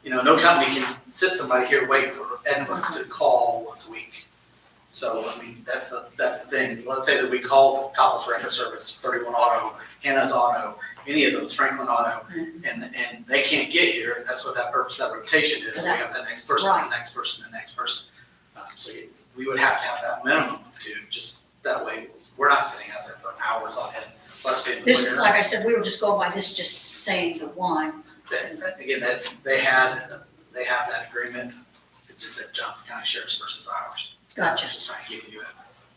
no company can sit somebody here waiting for Edinburgh to call once a week. So, I mean, that's the thing. Let's say that we call Topless Rental Service, 31 Auto, Hannah's Auto, any of those, Franklin Auto, and they can't get here. That's what that purpose of that rotation is. So we have the next person, the next person, the next person. So we would have to have that minimum too, just that way we're not sitting out there for hours on end. Let's say in the This, winter. like I said, we were just going by this, just saying the one. Again, they have that agreement. It's just that Johnson County Sheriff's versus ours. Gotcha. Just trying to give you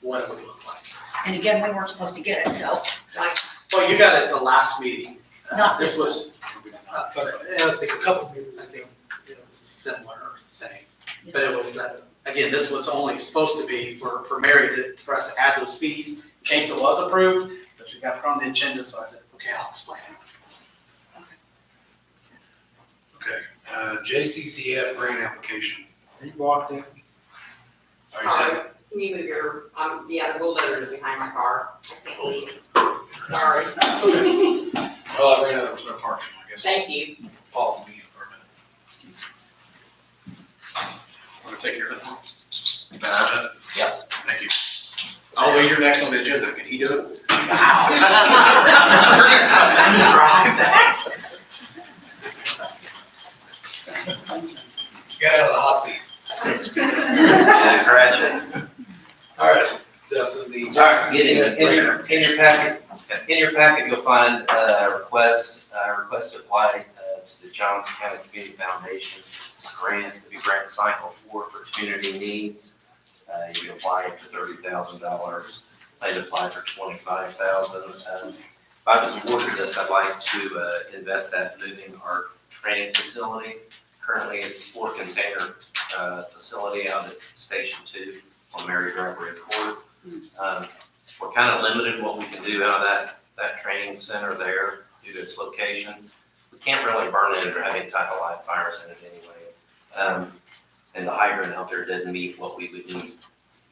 what it would look like. And again, we weren't supposed to get it, so, like, Well, you got it at the last meeting. Not This this was, but I think a couple of meetings, I think it was similar or same. But it was, again, this was only supposed to be for Mary for us to add those fees in case it was approved, but we got put on the agenda, so I said, okay, I'll explain it. Okay, JCCF grant application. You walked in. Are you saying? Can you move your, yeah, the bulldozer is behind my car. I can't leave. Sorry. Well, I ran out, there was no parking, I guess. Thank you. Pause the meeting for a minute. Want to take care of that? Yeah. Thank you. Oh, wait, you're next on the agenda. Can he do it? We're gonna trust him to drive that. Get out of the hot seat. Scratch it. All right, Dustin, the. All right, in your packet, you'll find a request to apply to the Johnson County Community Foundation grant, the grant cycle for community needs. You can apply up to $30,000. I'd apply for $25,000. If I was awarded this, I'd like to invest that in moving our training facility. Currently, it's 4-container facility out at Station 2 on Mary Driveway Court. We're kind of limited what we can do out of that training center there due to its location. We can't really burn it or have any type of live fires in it anyway. And the hydrant out there didn't meet what we would need,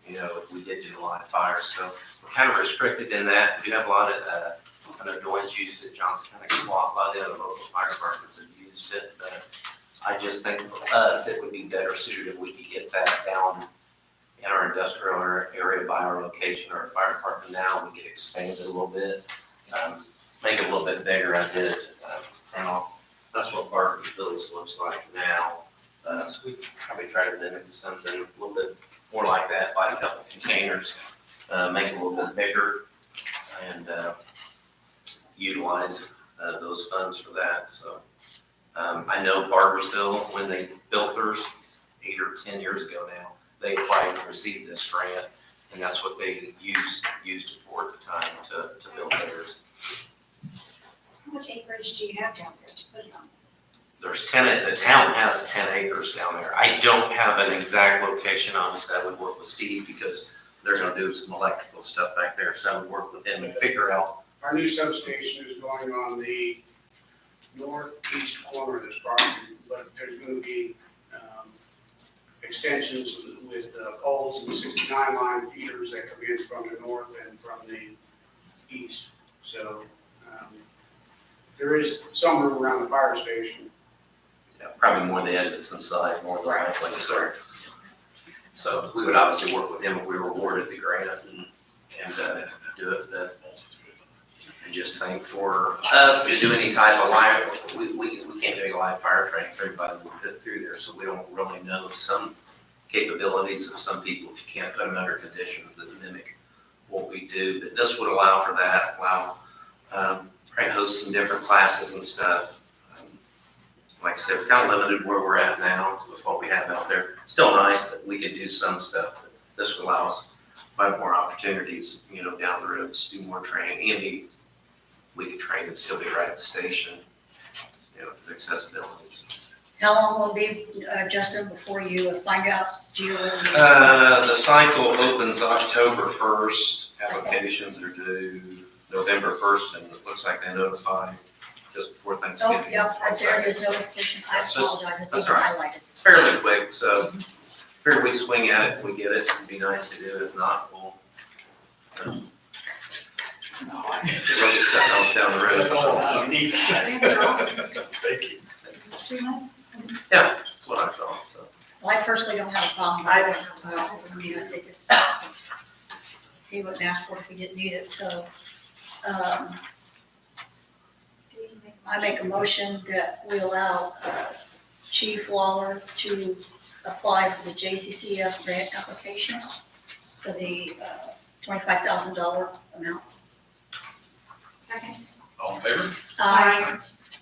if we did do live fires. So we're kind of restricted in that. We do have a lot of, I know Dwayne's used it, Johnson County SWAT, a lot of the other local fire departments have used it. But I just think for us, it would be better suited if we could get that down in our industrial area by our location or our fire department now. We could expand it a little bit, make it a little bit bigger. I did, that's what Barber Village looks like now. So we probably try to mimic something a little bit more like that, buy a couple containers, make it a little bit bigger, and utilize those funds for that. So I know Barbersville, when they built theirs 8 or 10 years ago now, they applied and received this grant, and that's what they used it for at the time to build theirs. How much acreage do you have down there to put it on? There's the town has 10 acres down there. I don't have an exact location. Obviously, I would work with Steve because they're gonna do some electrical stuff back there, so I would work with him and figure out. Our new substation is going on the northeast corner of this property, but there's gonna be extensions with poles and 69 line feeders that come in from the north and from the east. So there is some room around the fire station. Yeah, probably more the Edmonton side, more than likely, so we would obviously work with him if we were awarded the grant and do it. I just think for us to do any type of live, we can't do any live fire training for everybody that will fit through there, so we don't really know some capabilities of some people if you can't put them under conditions that mimic what we do. But this would allow for that, probably host some different classes and stuff. Like I said, we're kind of limited where we're at now with what we have out there. Still nice that we could do some stuff, but this would allow us to find more opportunities, down the road, to do more training. And we could train and still be right at the station, for accessibility. how long will it be, Justin, before you find out, do you? The cycle opens October 1st. Applications are due November 1st, and it looks like they notify just before Thanksgiving. Oh, yep, there it is, notification, I apologize, it's even highlighted. It's fairly quick, so figure we swing at it if we get it. It'd be nice to do it. If not, we'll look at something else down the road. That's awesome. Thank you. 3 months? Yeah, that's what I thought, so. Well, I personally don't have a problem. I mean, I think it's, he wouldn't ask for it if he didn't need it, so, I make a motion that we allow, Chief Lawler to apply for the JCCF grant application for the, $25,000 amount. Second? All in favor? Aye.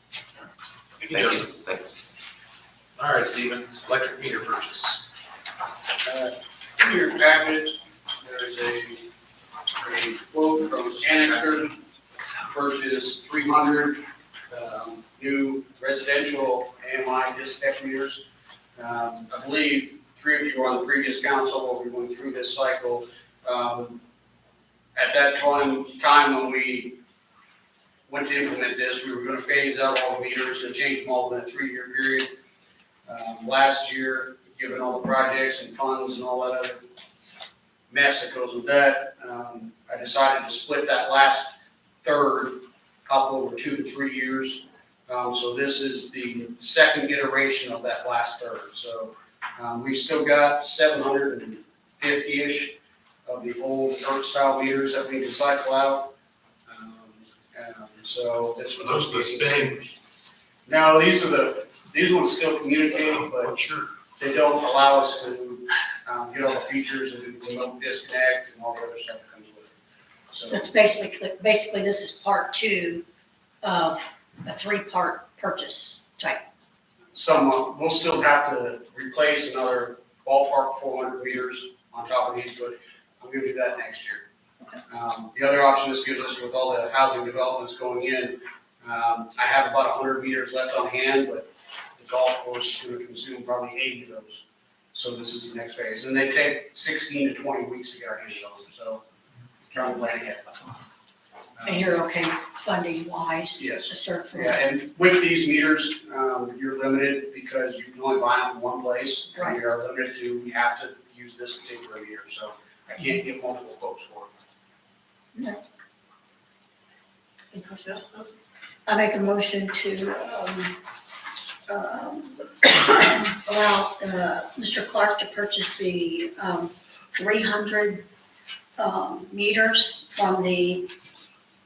Thank you, Justin. Thanks. All right, Stephen, electric meter purchase. In your packet, there is a quote from Annexter, purchase 300 new residential AMI dispatch meters. I believe 3 of you were on the previous council when we went through this cycle. At that time when we went to implement this, we were gonna phase out all the meters and change them all in a 3-year period. Last year, given all the projects and funds and all that other mess that goes with that, I decided to split that last third up over 2 to 3 years. So this is the second iteration of that last third. So we've still got 750-ish of the old ERC style meters that we can cycle out. So this For those that spin. No, these ones still communicate, but Sure. they don't allow us to get all the features and do remote disconnect and all the other stuff that comes with it. So it's basically this is part 2 of a 3-part purchase type. We'll still have to replace another ballpark 400 meters on top of these, but I'm gonna do that next year. The other option this gives us with all the housing developments going in, I have about 100 meters left on hand, but the golf course is gonna consume probably 80 of those. So this is the next phase, and they take 16 to 20 weeks to get our hands on them, so trying to plan ahead. And you're okay funding wise? Yes. To serve for Yeah, and with these meters, you're limited because you can only buy them from one place. And we are limited to, we have to use this particular meter, so I can't get multiple quotes for it. I make a motion to allow Mr. Clark to purchase the 300 meters from the,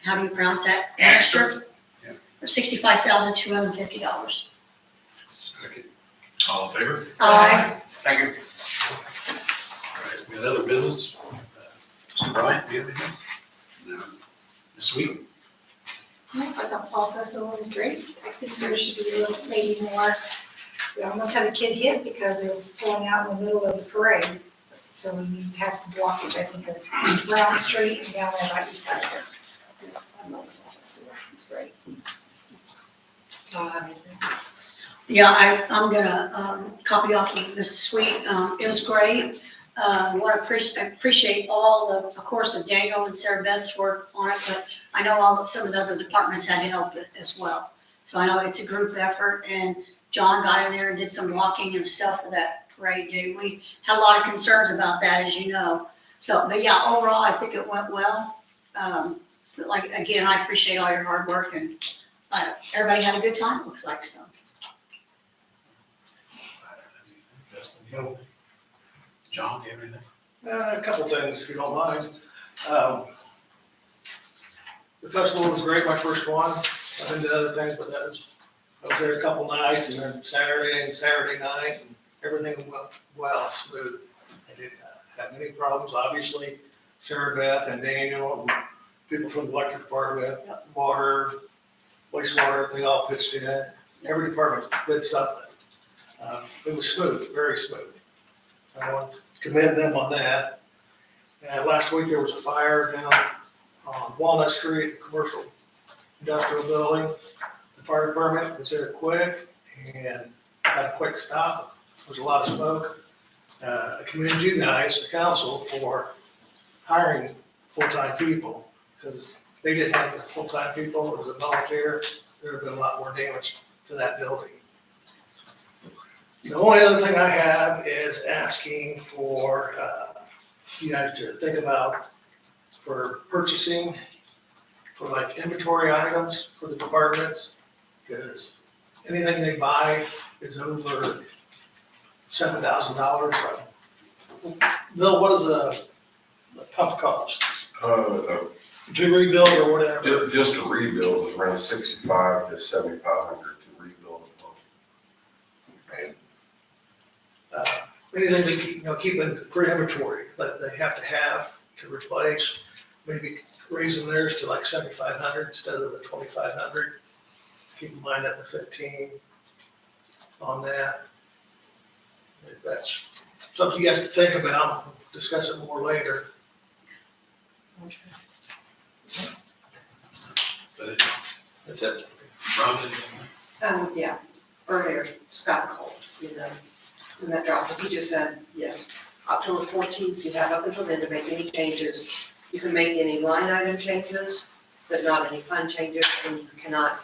how do you pronounce that? Annexter. Yeah. For $65,250. Second. All in favor? Aye. Thank you. All right, we got other business. Mr. Bryant, do you have anything? No. Ms. Sweet? I thought Fall Festival was great. I think there should be a little, maybe more. We almost had a kid hit because they were pulling out in the middle of the parade. So we need to have some blockage, I think, of Brown Street and down there by East Side. I love Fall Festival, it's great. Yeah, I'm gonna copy off of Mrs. Sweet. It was great. Want to appreciate all the, of course, of Daniel and Sarah Beth's work on it, but I know some of the other departments had to help as well. So I know it's a group effort, and John got in there and did some blocking himself for that parade day. We had a lot of concerns about that, as you know. So, but yeah, overall, I think it went well. But like, again, I appreciate all your hard work, and everybody had a good time, it looks like, so. Dustin? John, do you have anything? A couple things, if you don't mind. The festival was great, my first one. I've been to other things, but I was there a couple nights, and then Saturday night, and everything went well, smooth. I didn't have any problems, obviously. Sarah Beth and Daniel, and people from the electric department, water, wastewater, they all pitched in. Every department did something. It was smooth, very smooth. I want to commend them on that. Last week there was a fire down on Walnut Street, commercial industrial building. The fire department was there quick and had a quick stop. There was a lot of smoke. I commend you guys, the council, for hiring full-time people, because they didn't have the full-time people. It was a volunteer. There would have been a lot more damage to that building. The only other thing I have is asking for you guys to think about for purchasing for like inventory items for the departments, because anything they buy is over $7,000. Bill, what does a pump cost? To rebuild or whatever? Just to rebuild is around 65 to 7,500 to rebuild a pump. Anything to keep in for inventory that they have to replace, maybe raising theirs to like 7,500 instead of the 2,500. Keep in mind at the 15 on that. If that's something you guys to think about, discuss it more later. But it, That's it. Ron, did Yeah, earlier, Scott called, when that dropped, and he just said, yes, October 14th, you have up until then to make any changes. You can make any line item changes, but not any fund changes, and you cannot,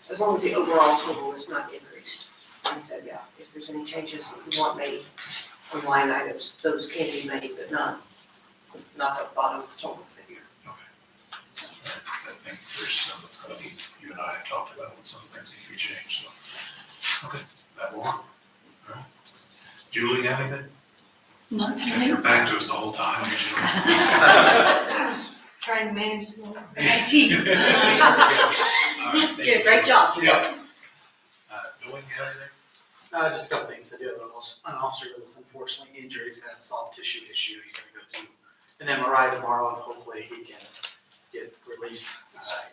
as long as the overall total is not increased. And he said, yeah, if there's any changes that you want made on line items, those can be made, but not the bottom total figure. I think there's some that's gonna be, you and I have talked about what some things need to be changed, so. Okay, that will work. All right. Julie, you have anything? Not You're back to us the whole time. Trying to manage the IT. Did a great job. Yeah. Doing anything? Just a couple things. I do have an officer that was unfortunately injured. He's got a soft tissue issue. He's gonna go to an MRI tomorrow, and hopefully he can get released.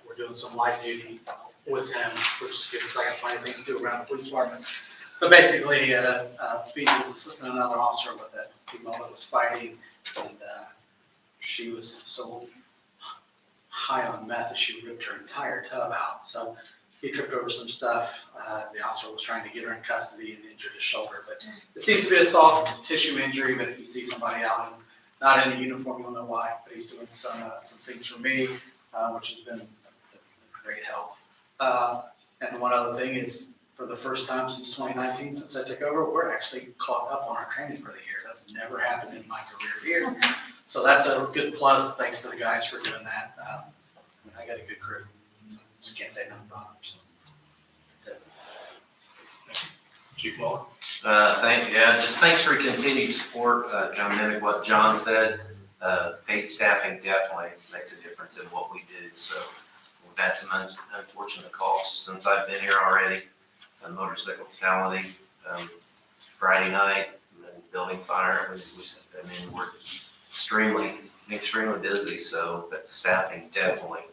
We're doing some light duty with him, which is good because I got plenty of things to do around the police department. But basically, he had a female assistant, another officer with a female that was fighting, and she was so high on meth that she ripped her entire tub out. So he tripped over some stuff as the officer was trying to get her in custody and injured his shoulder. But it seems to be a soft tissue injury, but if you see somebody out and not in a uniform, you'll know why. But he's doing some things for me, which has been a great help. And one other thing is, for the first time since 2019, since I took over, we're actually caught up on our training for the year. That's never happened in my career here. So that's a good plus. Thanks to the guys for doing that. I got a good crew. Just can't say nothing about them. So that's it. Chief Waller? Thanks for your continued support. Kind of mimic what John said. Paid staffing definitely makes a difference in what we do. So we've had some unfortunate calls since I've been here already. A motorcycle fatality Friday night, and then building fire. We're extremely busy. So that staffing definitely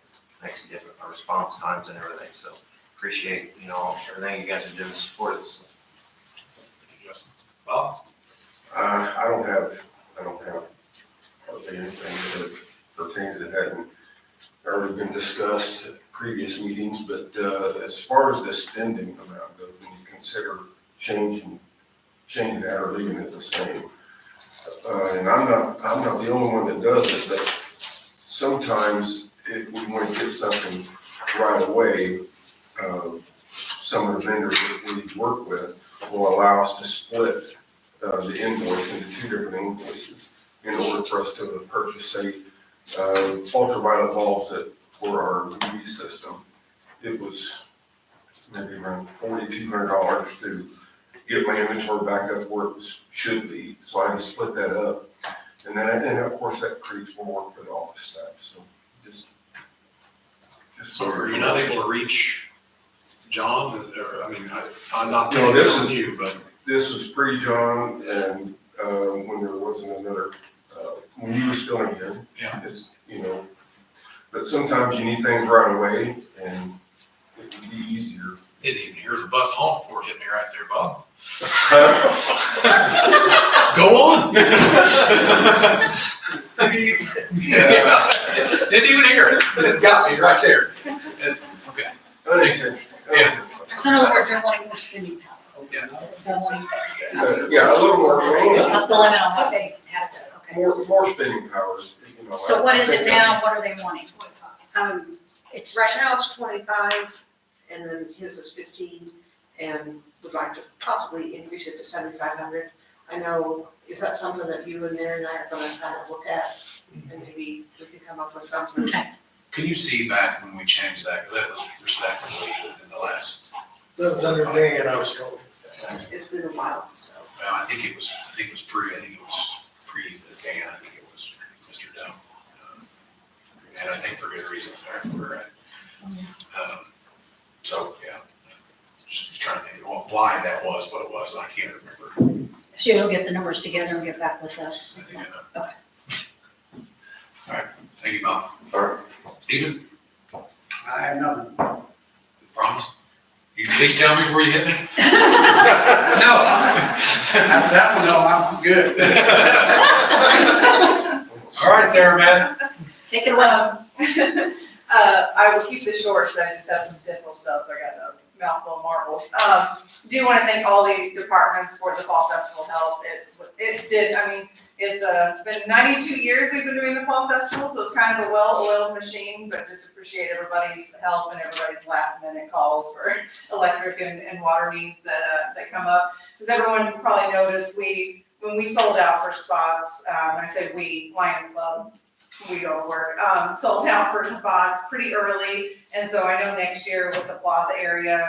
makes a difference. Our response times and everything. So appreciate everything you guys are doing to support us. Bob? I don't have hardly anything that pertains that hadn't already been discussed at previous meetings, but as far as the spending amount goes, when you consider changing that or leaving it the same. And I'm not the only one that does it, but sometimes if we want to get something right away, some of the vendors that we work with will allow us to split the invoice into two different invoices in order for us to purchase, say, ultraviolet bulbs for our UV system. It was maybe around $4,200 to get my inventory back up where it should be. So I had to split that up. And of course that creates more work for the office staff. So just. So are you not able to reach John? Or, I'm not No, telling this you is you, but. This was pre-John and when there wasn't another, when you were still in here. Yeah. But sometimes you need things right away and it would be easier. Didn't even hear the bus honk before it hit me right there, Bob. Go on. Yeah. Didn't even hear it. It got me right there. Okay. Yeah. So in other words, they're wanting more spending power. Yeah. They're wanting Yeah, a little more. up the limit on what they have to, okay. More spending powers. So what is it now? What are they wanting? It's. Right now it's 25, and then his is 15, and would like to possibly increase it to 7,500. I know, is that something that you and Mary and I are gonna kind of look at, and maybe we could come up with something? Okay. Can you see back when we changed that? Because that was respectively within the last. That was under me, and I was told. It's been a while, so. Well, I think it was pre the ban. I think it was Mr. Dunn. And I think for good reason, we're at. So, yeah. Just trying to think why that was what it was, and I can't remember. So you'll get the numbers together and get back with us. I think I know. Okay. All right, thank you, Bob. All right. Steven, I have nothing. promise? You can at least tell me before you hit me? No, after that one, no, I'm good. All right, Sarah, man. Take it away. I will keep this short, so I just have some dental stuff, so I got a mouthful of marbles. Do want to thank all the departments for the Fall Festival help. It did, I mean, it's been 92 years we've been doing the Fall Festival, so it's kind of a well-oiled machine, but just appreciate everybody's help and everybody's last-minute calls for electric and water needs that come up. Because everyone probably noticed, when we sold out for spots, when I say we, Lions Club, we go to work, sold out for spots pretty early. And so I know next year with the plaza area,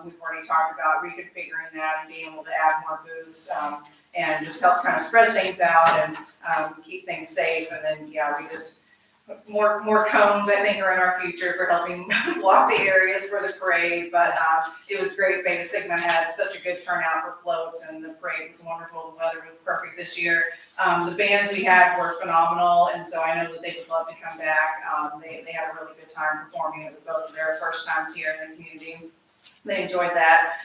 we've already talked about reconfiguring that and being able to add more booths, and just help kind of spread things out and, keep things safe. And then, yeah, we just, more cones, I think, are in our future for helping block the areas for the parade. But, it was great. Beta Sigma had such a good turnout for floats, and the parade was wonderful. The weather was perfect this year. The bands we had were phenomenal, and so I know that they would love to come back. They had a really good time performing. It was both of their first times here in the community. They enjoyed that.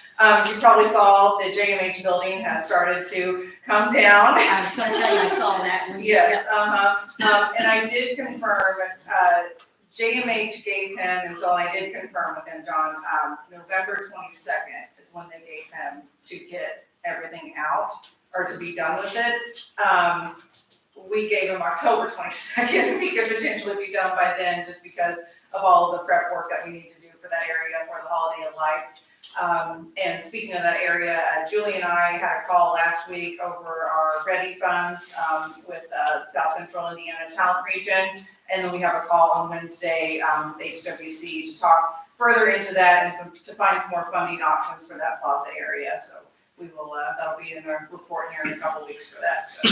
You probably saw the JMH building has started to come down. I was gonna tell you, I saw that. Yes, and I did confirm, JMH gave him, and so I did confirm with him, John, November 22nd is when they gave him to get everything out, or to be done with it. We gave him October 22nd, he could potentially be done by then, just because of all of the prep work that we need to do for that area for the Holiday of Lights. And speaking of that area, Julie and I had a call last week over our READY funds, with South Central Indiana Talent Region. And then we have a call on Wednesday, the HWC, to talk further into that and to find some more funding options for that plaza area. So we will, that'll be in our report here in a couple weeks for that. So,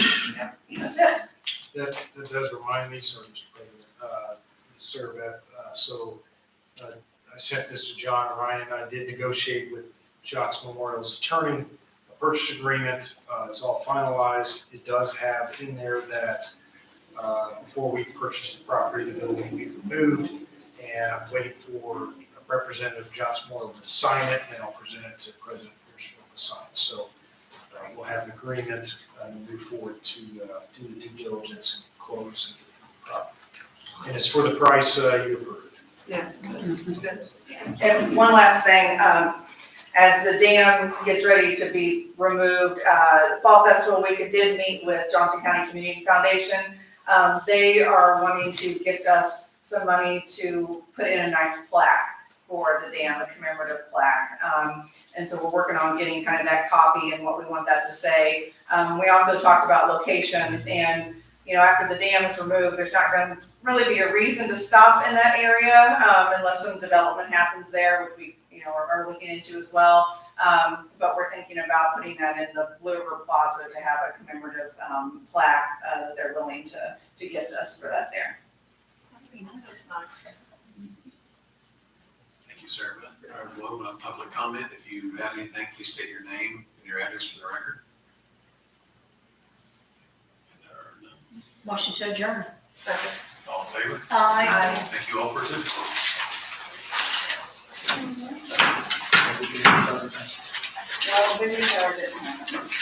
yeah, that's it. That does remind me, sorry, Mr. President, Sarah Beth, I sent this to John and Ryan. I did negotiate with Johnson Memorial's attorney, a purchase agreement. It's all finalized. It does have in there that before we purchase the property, the building will be removed. And I'm waiting for a representative of Johnson Memorial to sign it, and I'll present it to President Pierceville to sign. So we'll have an agreement and move forward to do the due diligence and close and get the property. And it's for the price you approved. Yeah, good. And one last thing, as the dam gets ready to be removed, Fall Festival Week did meet with Johnson County Community Foundation. They are wanting to gift us some money to put in a nice plaque for the dam, a commemorative plaque. And so we're working on getting kind of that copy and what we want that to say. We also talked about locations, and after the dam is removed, there's not going to really be a reason to stop in that area, unless some development happens there, which we, are looking into as well. But we're thinking about putting that in the Blue River Plaza to have a commemorative plaque that they're willing to gift us for that there. Thank you, Sarah Beth. We'll open up public comment. If you have anything, please state your name and your address for the record. Motion to adjourn. Second. All in favor? Aye. Thank you all for attending. Well, we recharge it.